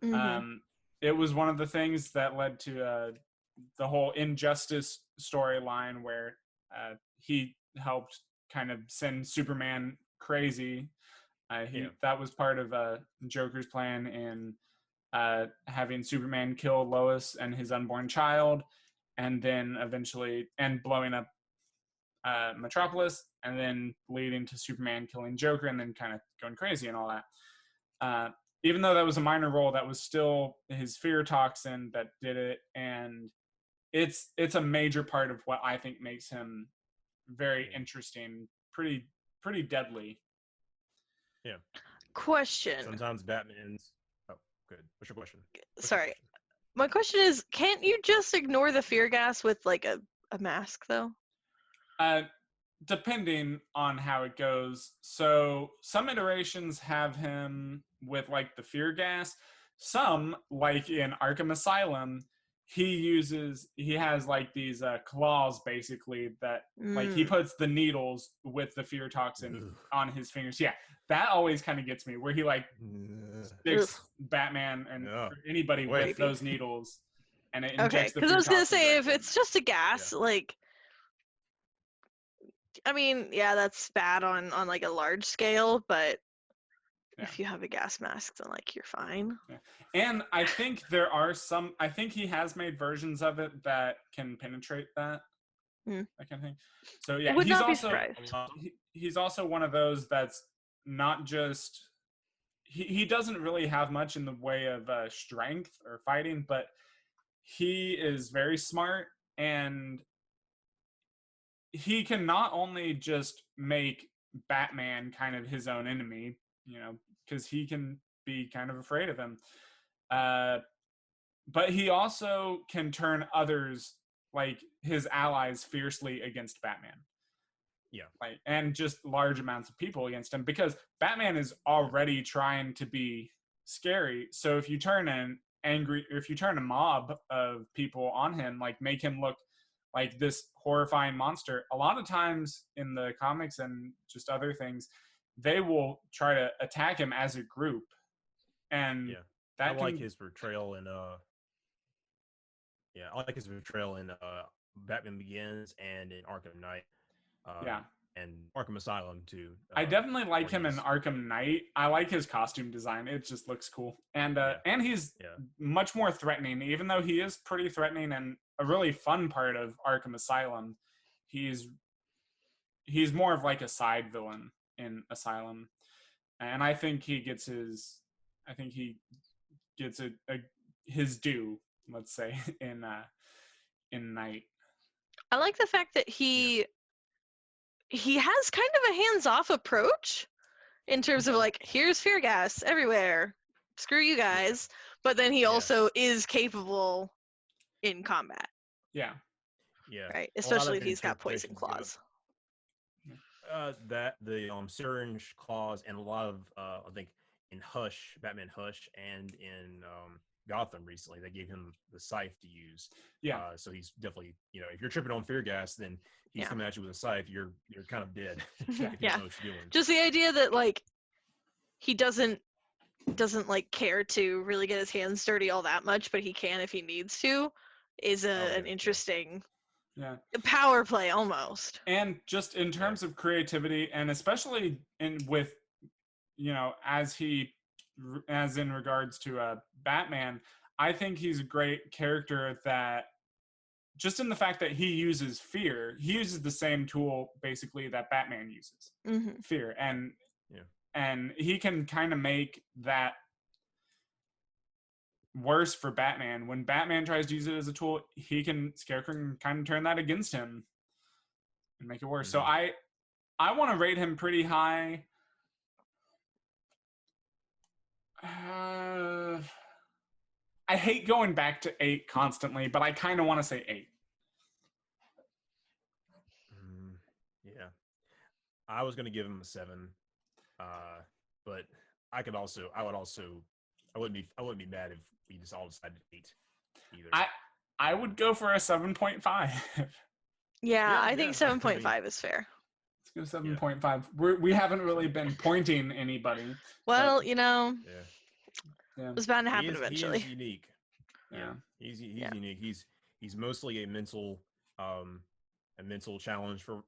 It was one of the things that led to the whole Injustice storyline where he helped kind of send Superman crazy. That was part of Joker's plan in having Superman kill Lois and his unborn child, and then eventually blowing up Metropolis, and then leading to Superman killing Joker, and then kind of going crazy and all that. Even though that was a minor role, that was still his fear toxin that did it, and it's a major part of what I think makes him very interesting, pretty deadly. Yeah. Question. Sometimes Batman's. Oh, good. What's your question? Sorry. My question is, can't you just ignore the fear gas with like a mask though? Depending on how it goes. So some iterations have him with like the fear gas. Some, like in Arkham Asylum, he has like these claws basically that like he puts the needles with the fear toxin on his fingers. Yeah, that always kind of gets me, where he like sticks Batman and anybody with those needles, and it injects the fear toxin. Because I was gonna say, if directly. it's just a gas, like, I mean, yeah, that's bad on like a large scale, but if you have a gas mask, then like you're fine. Yeah. And I think I think he has made versions of it that can penetrate that kind of thing. So yeah, would not be surprised. He's also one of those that's not just he doesn't really have much in the way of strength or fighting, but he is very smart, and he can not only just make Batman kind of his own enemy, because he can be kind of afraid of him. But he also can turn others, like his allies, fiercely against Batman. Yeah. And just large amounts of people against him, because Batman is already trying to be scary. So if you turn a mob of people on him, like make him look like this horrifying monster, a lot of times in the comics and just other things, they will try to attack him as a group. And I like his portrayal in Batman Begins and in Arkham Knight. And Arkham Asylum too. I definitely like him in Arkham Knight. I like his costume design. It just looks cool. And he's much more threatening, even though he is pretty threatening and a really fun part of Arkham Asylum. He's more of like a side villain in Asylum. And I think he gets his his due, let's say, in Night. I like the fact that he has kind of a hands-off approach in terms of like, here's fear gas everywhere, screw you guys, but then he also is capable in combat. Yeah. Right, especially if he's got poison claws. That the syringe claws, and a lot of I think in Hush, Batman Hush, and in Gotham recently, they gave him the scythe to use. So he's definitely, if you're tripping on fear gas, then he's coming at you with a scythe. You're kind of dead. If you don't know what you're doing. Just the idea that like he doesn't like care to really get his hands dirty all that much, but he can if he needs to, is an interesting power play almost. And just in terms of creativity, and especially with as in regards to Batman, I think he's a great character that, just in the fact that he uses fear, he uses the same tool basically that Batman uses, fear, and he can kind of make that worse for Batman. When Batman tries to use it as a tool, Scarecrow can kind of turn that against him. and make it worse. So Mhm. I want to rate him pretty high. I hate going back to 8 constantly, but I kind of want to say 8. Yeah, I was gonna give him a 7, but I wouldn't be mad if we just all decided 8 either. I would go for a 7.5. Yeah, I Yeah, think I mean, 7.5 is fair. Let's go 7.5. We haven't really been pointing anybody. Well, but, yeah, yeah, it's bound to happen he eventually. is unique. yeah. He's Yeah. unique. He's mostly a mental challenge for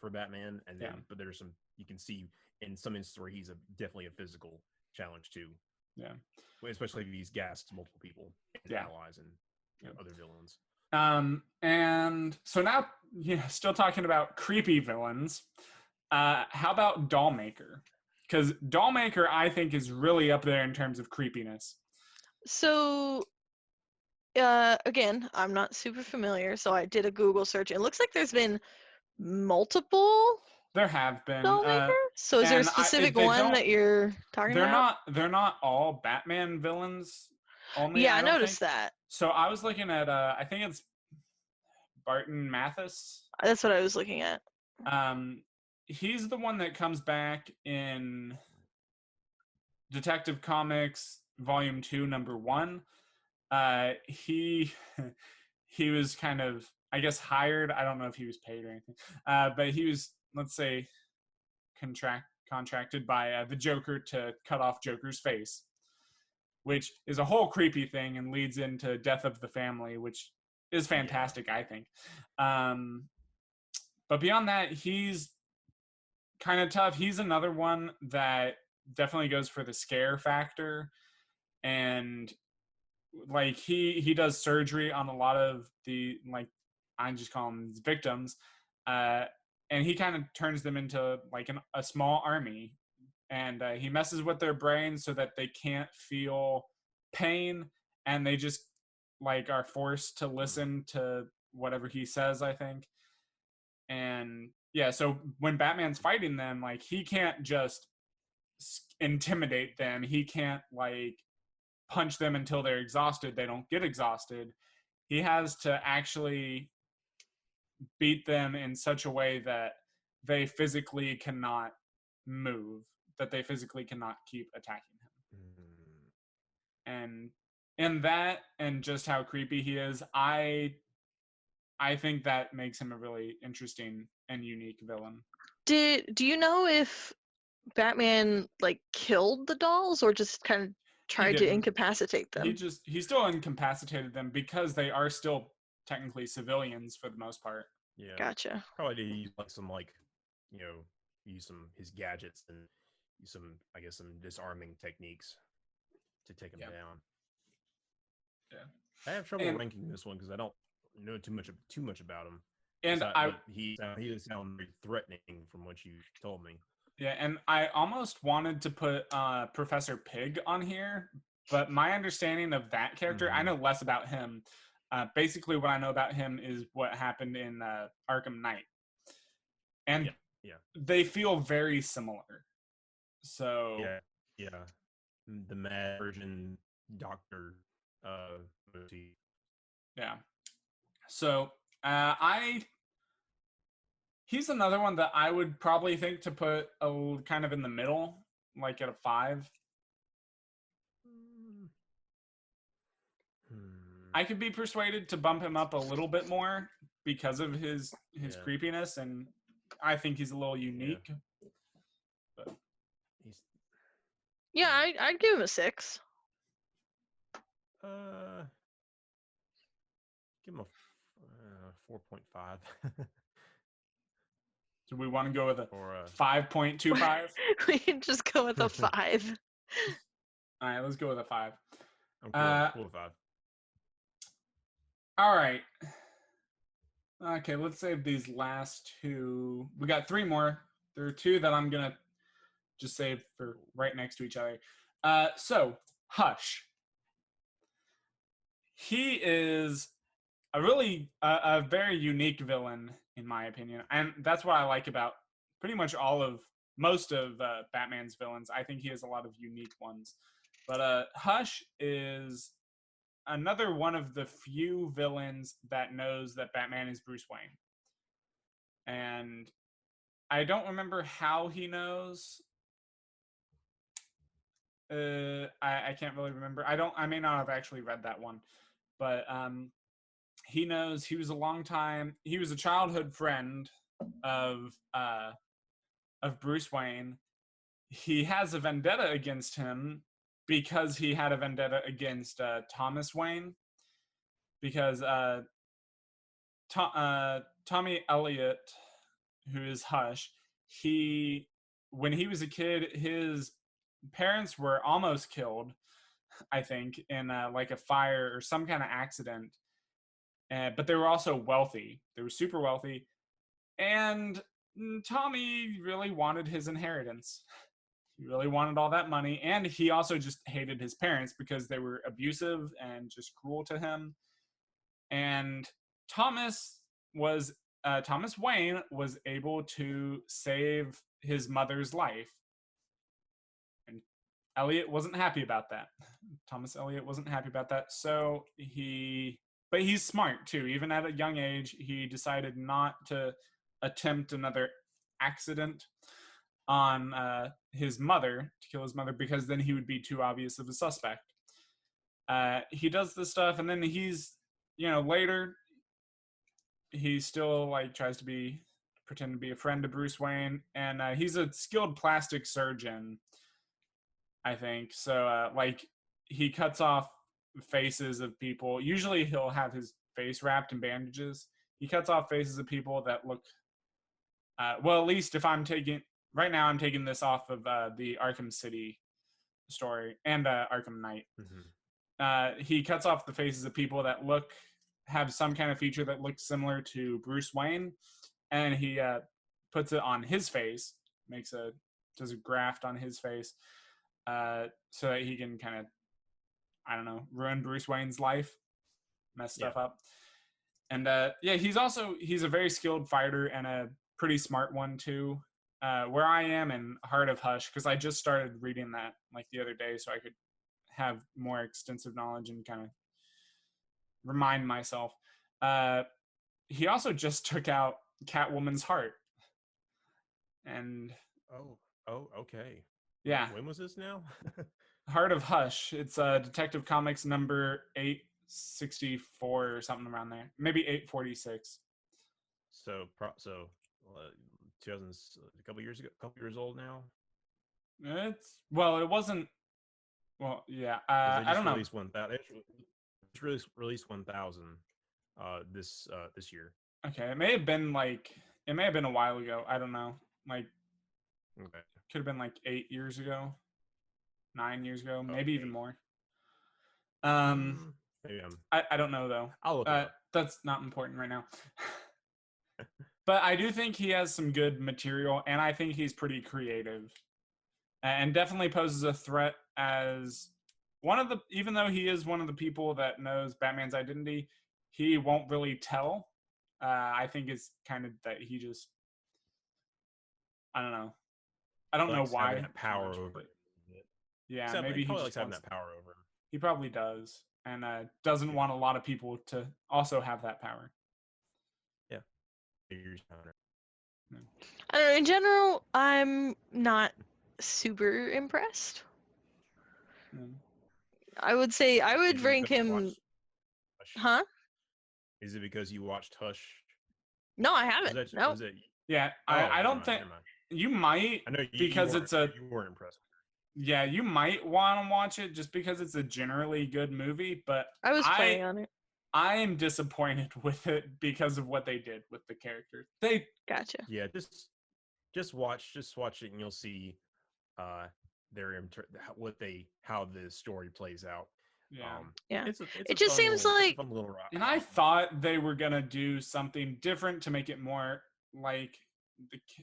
Batman, and then Yeah. but there's some you can see in some instances where he's definitely a physical challenge too. Yeah. Especially if he's gassed multiple people and Yeah. allies and other villains. And so now, still talking about creepy villains. How about Dollmaker? Because Dollmaker, I think, is really up there in terms of creepiness. So, again, I'm not super familiar, so I did a Google search. It looks like there's been multiple There have been. Dollmaker. So, is there a and specific they one don't. that you're talking about? They're not all Batman villains. Only Yeah, I I don't noticed think. that. So I was looking at. I think it's Barton Mathis. That's what I was looking at. He's the one that comes back in Detective Comics Volume 2, Number 1. He he was kind of, I guess, hired. I don't know if he was paid or anything, but he was, let's say, contracted by the Joker to cut off Joker's face, which is a whole creepy thing and leads into Death of the Family, which is fantastic, I think. But beyond that, he's kind of tough. He's another one that definitely goes for the scare factor, and like he does surgery on a lot of the, like, I just call them victims, and he kind of turns them into like a small army, and he messes with their brains so that they can't feel pain, and they just like are forced to listen to whatever he says, I think. And yeah, so when Batman's fighting them, like, he can't just intimidate them. He can't like punch them until they're exhausted. They don't get exhausted. He has to actually beat them in such a way that they physically cannot move, that they physically cannot keep attacking him. And in that, and just how creepy he is, I think that makes him a really interesting and unique villain. Do you know if Batman like killed the dolls or just kind of tried to incapacitate them? He still incapacitated them because they are still technically civilians for the most part. Yeah. Gotcha. Probably did use use some his gadgets and use some disarming techniques to take him down. Yeah. I have trouble ranking this one because I don't know too much about him. And he does sound very threatening from what you told me. Yeah, and I almost wanted to put Professor Pig on here, but my understanding of that character, I know less about him. Basically, what I know about him is what happened in Arkham Knight. And they feel very similar. So yeah, the mad version doctor motif. Yeah. So he's another one that I would probably think to put a kind of in the middle, like at a 5. I could be persuaded to bump him up a little bit more because of his creepiness, and I think he's a little unique. But I'd give him a 6. Give him a 4.5. Do we want to go with a 5.25? We can just go with a 5. All right, let's go with a 5. I'm cool with 5. All right. Okay, let's save these last 2. We got 3 more. There are 2 that I'm going to just save for right next to each other. So, Hush. He is a very unique villain in my opinion, and that's what I like about pretty much most of Batman's villains. I think he has a lot of unique ones, but Hush is another one of the few villains that knows that Batman is Bruce Wayne, and I don't remember how he knows. I can't really remember. I may not have actually read that one, but he knows he was a childhood friend of Bruce Wayne. He has a vendetta against him because he had a vendetta against Thomas Wayne, because Tommy Elliot, who is Hush, when he was a kid, his parents were almost killed, I think, in like a fire or some kind of accident. But they were also wealthy. They were super wealthy. And Tommy really wanted his inheritance. He really wanted all that money. And he also just hated his parents because they were abusive and just cruel to him. And Thomas Wayne was able to save his mother's life. And Elliot wasn't happy about that. Thomas Elliot wasn't happy about that. But he's smart too. Even at a young age, he decided not to attempt another accident on his mother, to kill his mother, because then he would be too obvious of a suspect. He does this stuff, and then later, he still like tries to pretend to be a friend to Bruce Wayne, and he's a skilled plastic surgeon, I think. So he cuts off faces of people. Usually he'll have his face wrapped in bandages. He cuts off faces of people that look well, at least if I'm taking this off of the Arkham City story and Arkham Knight. Mm-hmm. He cuts off the faces of people that have some kind of feature that looks similar to Bruce Wayne, and he puts it on his face, does a graft on his face, so that he can kind of, I don't know, ruin Bruce Wayne's life, mess stuff up. And he's a very skilled fighter and a pretty smart one too. Where I am in Heart of Hush, because I just started reading that like the other day, so I could have more extensive knowledge and kind of remind myself. He also just took out Catwoman's heart. And okay. Yeah. When was this now? Heart of Hush. It's Detective Comics number 864 or something around there. Maybe 846. So 2000, a couple years old now. It wasn't. Well, yeah. I don't know. It's released 1000 this year. Okay, it may have been a while ago. I don't know. Like, okay, could have been like 8 years ago, 9 years ago, maybe even more. Maybe I don't know though. I'll look it up. That's not important right now. But I do think he has some good material, and I think he's pretty creative, and definitely poses a threat as even though he is one of the people that knows Batman's identity, he won't really tell. I think it's kind of that he just, I don't know. I don't know why. That power over it. Yeah, Except maybe he probably just likes having that power over him. He probably does, and doesn't want a lot of people to also have that power. Yeah. I don't know. In general, I'm not super impressed. I would say I would rank him. Huh? Is it because you watched Hush? No, I haven't. No. Yeah, I don't think you might. I know because you weren't impressed. Yeah, you might want to watch it just because it's a generally good movie, but I was planning on it. I am disappointed with it because of what they did with the character. Gotcha. Yeah, just watch it and you'll see how the story plays out. Yeah. It just seems like, and I thought they were gonna do something different to make it more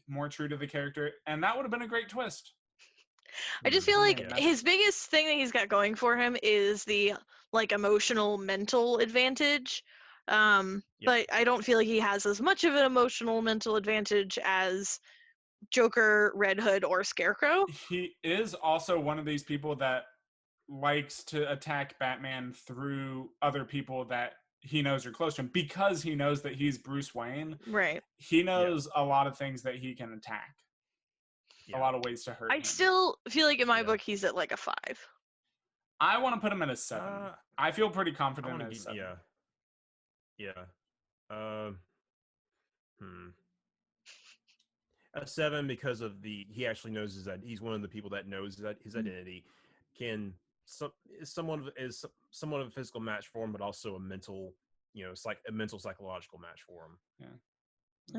more true to the character, and that would have been a great twist. I just feel like his biggest thing that he's got going for him is the emotional mental advantage, Yeah. But I don't feel like he has as much of an emotional mental advantage as Joker, Red Hood, or Scarecrow. He is also one of these people that likes to attack Batman through other people that he knows are close to him because he knows that he's Bruce Wayne. Right. He knows a lot of things that he can attack. A Yeah. lot of ways to hurt I him. still feel like in my Yeah. book he's at like a 5. I want to put him at a 7. I feel pretty I confident want at a to 7. yeah. A 7 because of he actually knows that he's one of the people that knows that his identity is somewhat of a physical match for him, but also a mental, a mental psychological match for him. Yeah.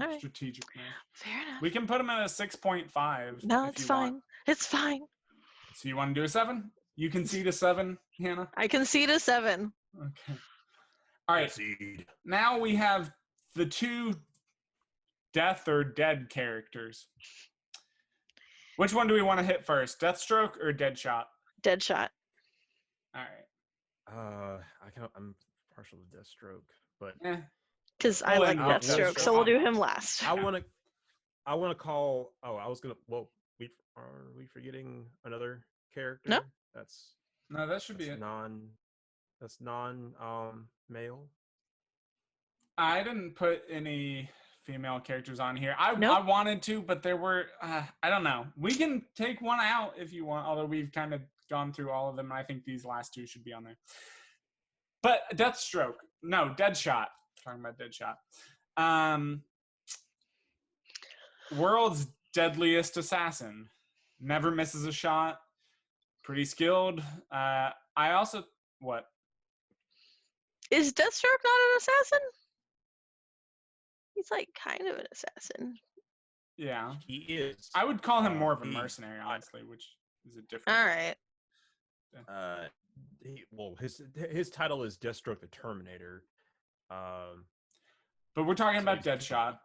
All right. Strategic match. Fair enough. We can put him at a 6.5. No, if it's you fine. want. It's fine. So you want to do a 7? You concede a 7, Hannah? I concede a 7. Okay. All right. Concede. Now we have the 2 death or dead characters. Which one do we want to hit first? Deathstroke or Deadshot? Deadshot. All right. I'm partial to Deathstroke, but Because I We'll like end with Deathstroke, Deathstroke. so we'll do him last. I want to call. Oh, I was gonna. Well, are we forgetting another character? No. No, that should be it. That's non male. I didn't put any female characters on here. I Nope. wanted to, but there were, I don't know. We can take one out if you want, although we've kind of gone through all of them. And I think these last 2 should be on there. But Deathstroke. No, Deadshot. Talking about Deadshot. World's deadliest assassin. Never misses a shot. Pretty skilled. I also, what? Is Deathstroke not an assassin? He's like kind of an assassin. Yeah. He is. I would call him more of a mercenary, honestly, which is a different. All right. His title is Deathstroke the Terminator. But we're talking about Deadshot.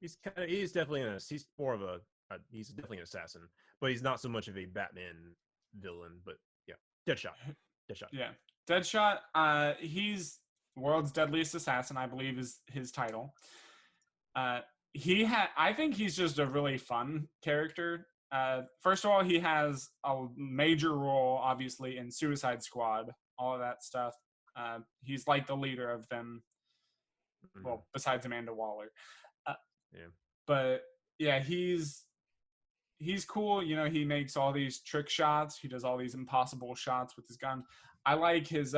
He's definitely he's definitely an assassin, but he's not so much of a Batman villain. But yeah, Deadshot. Yeah, Deadshot. He's world's deadliest assassin, I believe, is his title. I think he's just a really fun character. First of all, he has a major role, obviously, in Suicide Squad, all of that stuff. He's like the leader of them. Well, besides Amanda Waller. Yeah. But yeah, he's cool. You know, he makes all these trick shots. He does all these impossible shots with his gun. I like his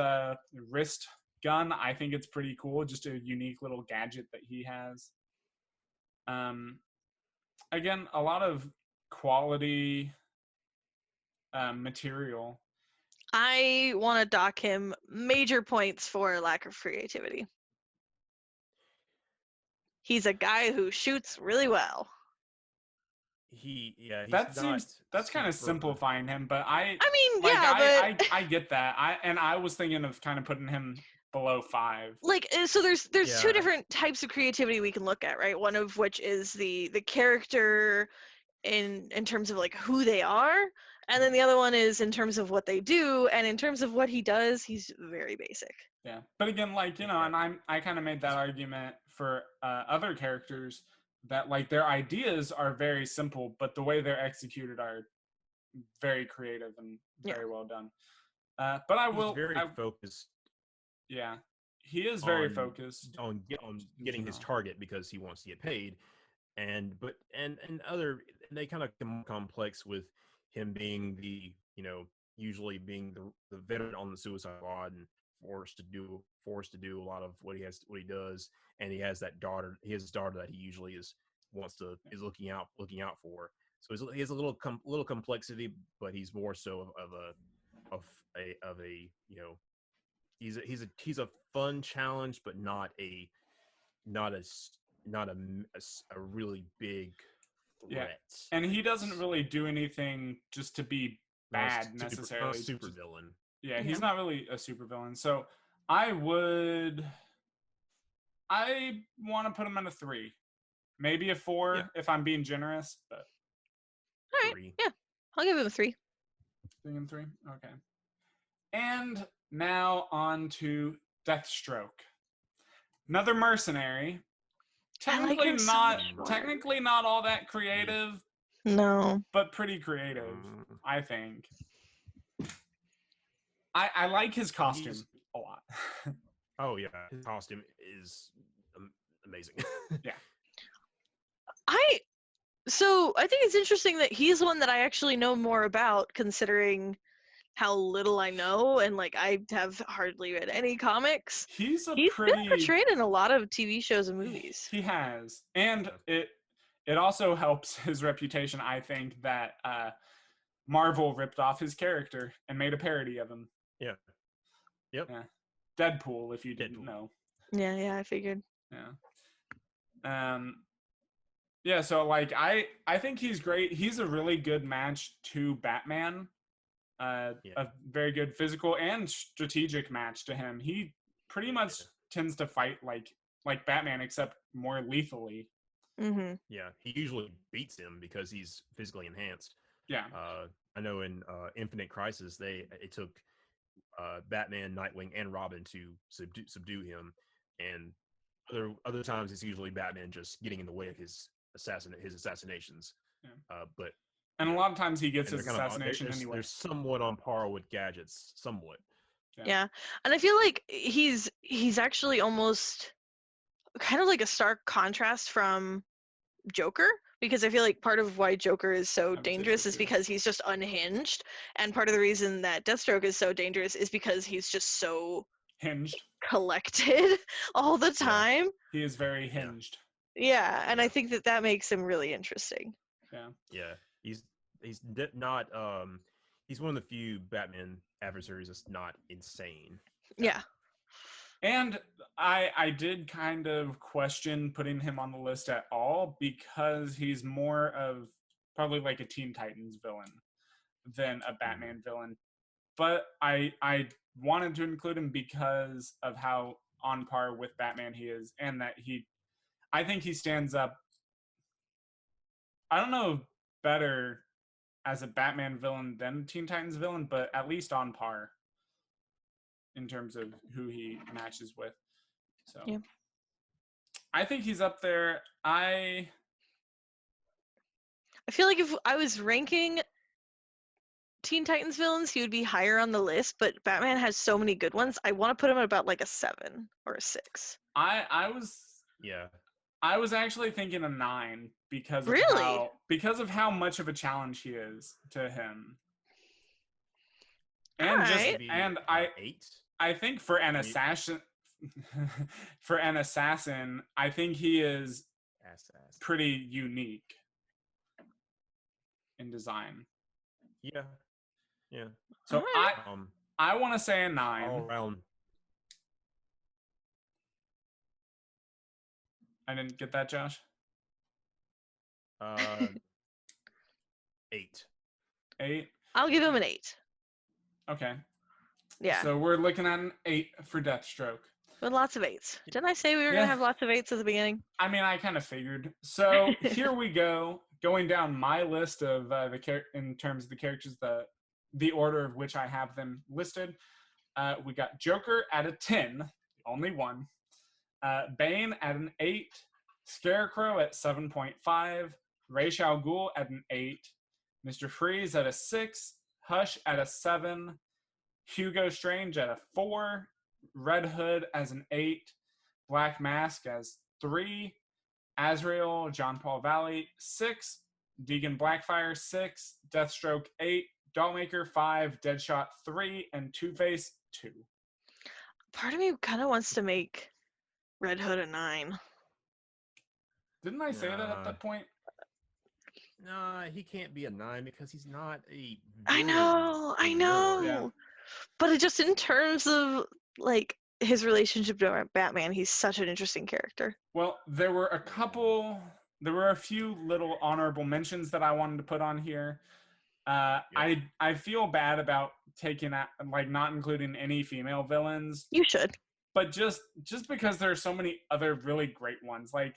wrist gun. I think it's pretty cool. Just a unique little gadget that he has. Again, a lot of quality material. I want to dock him major points for lack of creativity. He's a guy who shoots really well. That's kind of simplifying him, but I get that. I was thinking of kind of putting him below 5. Like, so there's 2 different types of creativity we can look at, right? One of which is the character in terms of like who they are, and then the other one is in terms of what they do, and in terms of what he does, he's very basic. Yeah, but again, like, you know, and I kind of made that argument for other characters that like their ideas are very simple, but the way they're executed are very creative and very well done. But he's very focused. Yeah, he is very focused on getting his target because he wants to get paid, and they kind of come complex with him being usually being the veteran on the Suicide Squad and forced to do a lot of what he does, and he has that daughter. He has his daughter that he usually is looking out for. So he has a little complexity, but he's more so of a he's a fun challenge, but not a really big threat. Yeah, and he doesn't really do anything just to be bad necessarily. Super villain. Yeah, he's not really a super villain. So I want to put him in a 3, maybe a 4 if I'm being generous. But all right, 3. yeah, I'll give him a 3. Thinking 3, okay. And now on to Deathstroke. Another mercenary. I like Technically him so not much more. technically not all that creative, No. but pretty creative, Mm, I think. I like his costume He's- a lot. oh yeah, his costume is amazing. I think it's interesting that he's one that I actually know more about, considering how little I know, and like I have hardly read any comics. He's a He's been pretty portrayed in a lot of TV shows and movies. He has. And Yeah. it also helps his reputation, I think, that Marvel ripped off his character and made a parody of him. Yeah. Yep. Yeah. Deadpool, if you didn't Deadpool. know. Yeah, I figured. Yeah. Yeah, so like I think he's great. He's a really good match to Batman. Yeah. A very good physical and strategic match to him. He pretty much tends to fight like Batman, except more lethally. Mm-hmm. Yeah, he usually beats him because he's physically enhanced. Yeah. I know in Infinite Crisis, it took Batman, Nightwing, and Robin to subdue him, and other times it's usually Batman just getting in the way of his assassinations. Yeah. But And a lot of times he gets and his they're kind of assassination anyway. they're somewhat on par with Gadget's, somewhat. Yeah, and I feel like he's actually almost kind of like a stark contrast from Joker, because I feel like part of why Joker is so would say dangerous so is too. because he's just unhinged, and part of the reason that Deathstroke is so dangerous is because he's just so Hinged. collected all the time. He is very hinged. Yeah, and I Yeah. think that makes him really interesting. Yeah, he's not he's one of the few Batman adversaries that's not insane. Yeah. And I did kind of question putting him on the list at all, because he's more of probably like a Teen Titans villain than a Batman villain. But I wanted to include him because of how on par with Batman he is, and that I think he stands up, I don't know, better as a Batman villain than Teen Titans villain, but at least on par in terms of who he matches with. So Yeah. I think he's up there. I feel like if I was ranking Teen Titans villains, he would be higher on the list, but Batman has so many good ones. I want to put him at about like a 7 or a 6. I was actually thinking a 9 because of Really? how much of a challenge he is to him. And Alright. Maybe, and 8. I think for an You- assassin I think he is pretty unique in design. Yeah. So Alright. I want to say a 9. All around. I didn't get that, Josh. 8. 8. I'll give him an 8. Okay. Yeah. So we're looking at an 8 for Deathstroke. With lots of 8s. Didn't I say we were Yeah. gonna have lots of 8s at the beginning? I mean, I kind of figured. So here we go, going down my list of in terms of the characters, the order of which I have them listed. We got Joker at a 10, the only one. Bane at an 8. Scarecrow at 7.5. Ra's al Ghul at an 8. Mr. Freeze at a 6. Hush at a 7. Hugo Strange at a 4. Red Hood as an 8. Black Mask as 3. Azrael, John Paul Valley, 6. Deegan Blackfire, 6. Deathstroke, 8. Dollmaker, 5. Deadshot, 3. And Two-Face, 2. Part of me kind of wants to make Red Hood a 9. Didn't I say that at Nah. that point? Nah, he can't be a 9 because he's not a. I villain know. anymore. Yeah. But it just in terms of like his relationship to Batman, he's such an interesting character. Well, there were a few little honorable mentions that I wanted to put on here. I feel bad about taking out, like, not including any female villains, You should. but just because there are so many other really great ones. Like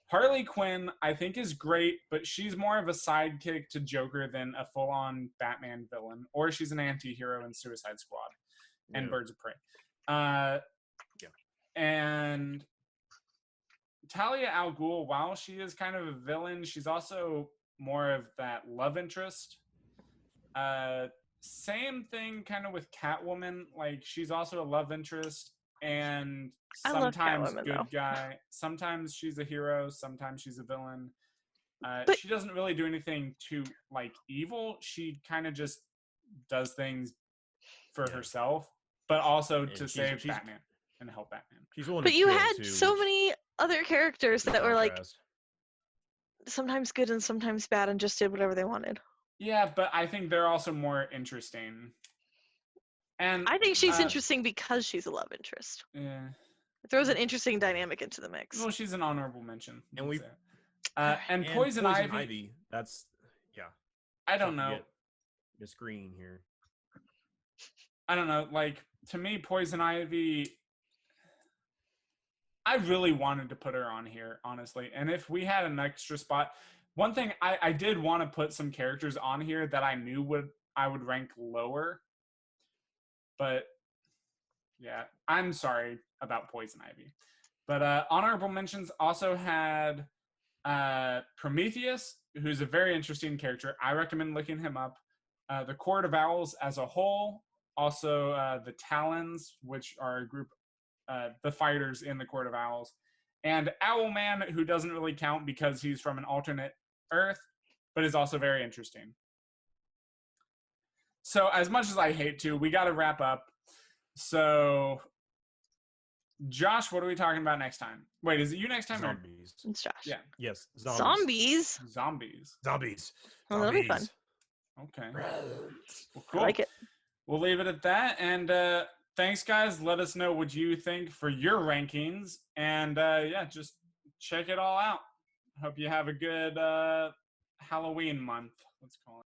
Harley Quinn, I think is great, but she's more of a sidekick to Joker than a full-on Batman villain, or she's an anti-hero in Suicide Squad and Yeah. Birds of Prey. And Talia al Ghul, while she is kind of a villain, she's also more of that love interest. Same thing kind of with Catwoman. Like, she's also a love interest and I love sometimes Catwoman, good though. guy. Sometimes she's a hero. Sometimes she's a villain. But- She doesn't really do anything too like evil. She kind of just does things for Yeah. herself, but also And to she's- save Batman and help Batman. She's willing But to you kill, had too, so which many other characters is a that were like contrast. sometimes good and sometimes bad and just did whatever they wanted. Yeah, but I think they're also more interesting. And I think she's uh, interesting because she's a love interest. yeah. It throws an interesting dynamic into the mix. Well, she's an honorable mention. And let's we- say. And Poison Ivy. That's I don't tough to know. get the screen here. I don't know. Like, to me, Poison Ivy, I really wanted to put her on here, honestly. And if we had an extra spot, one thing I did want to put some characters on here that I knew I would rank lower. But yeah, I'm sorry about Poison Ivy. But honorable mentions also had Prometheus, who's a very interesting character. I recommend looking him up. The Court of Owls as a whole, also the Talons, which are a group, the fighters in the Court of Owls, and Owlman, who doesn't really count because he's from an alternate Earth, but is also very interesting. So as much as I hate to, we got to wrap up. So, Josh, what are we talking about next time? Wait, is it you next time? Zombies. It's Josh. Yeah. Yes. Zombies. Zombies. Zombies. Well, that'll be fun. Okay. Zombies. Well, I cool. like it. We'll leave it at that. And thanks, guys. Let us know what you think for your rankings. And yeah, just check it all out. Hope you have a good Halloween month. Let's call it.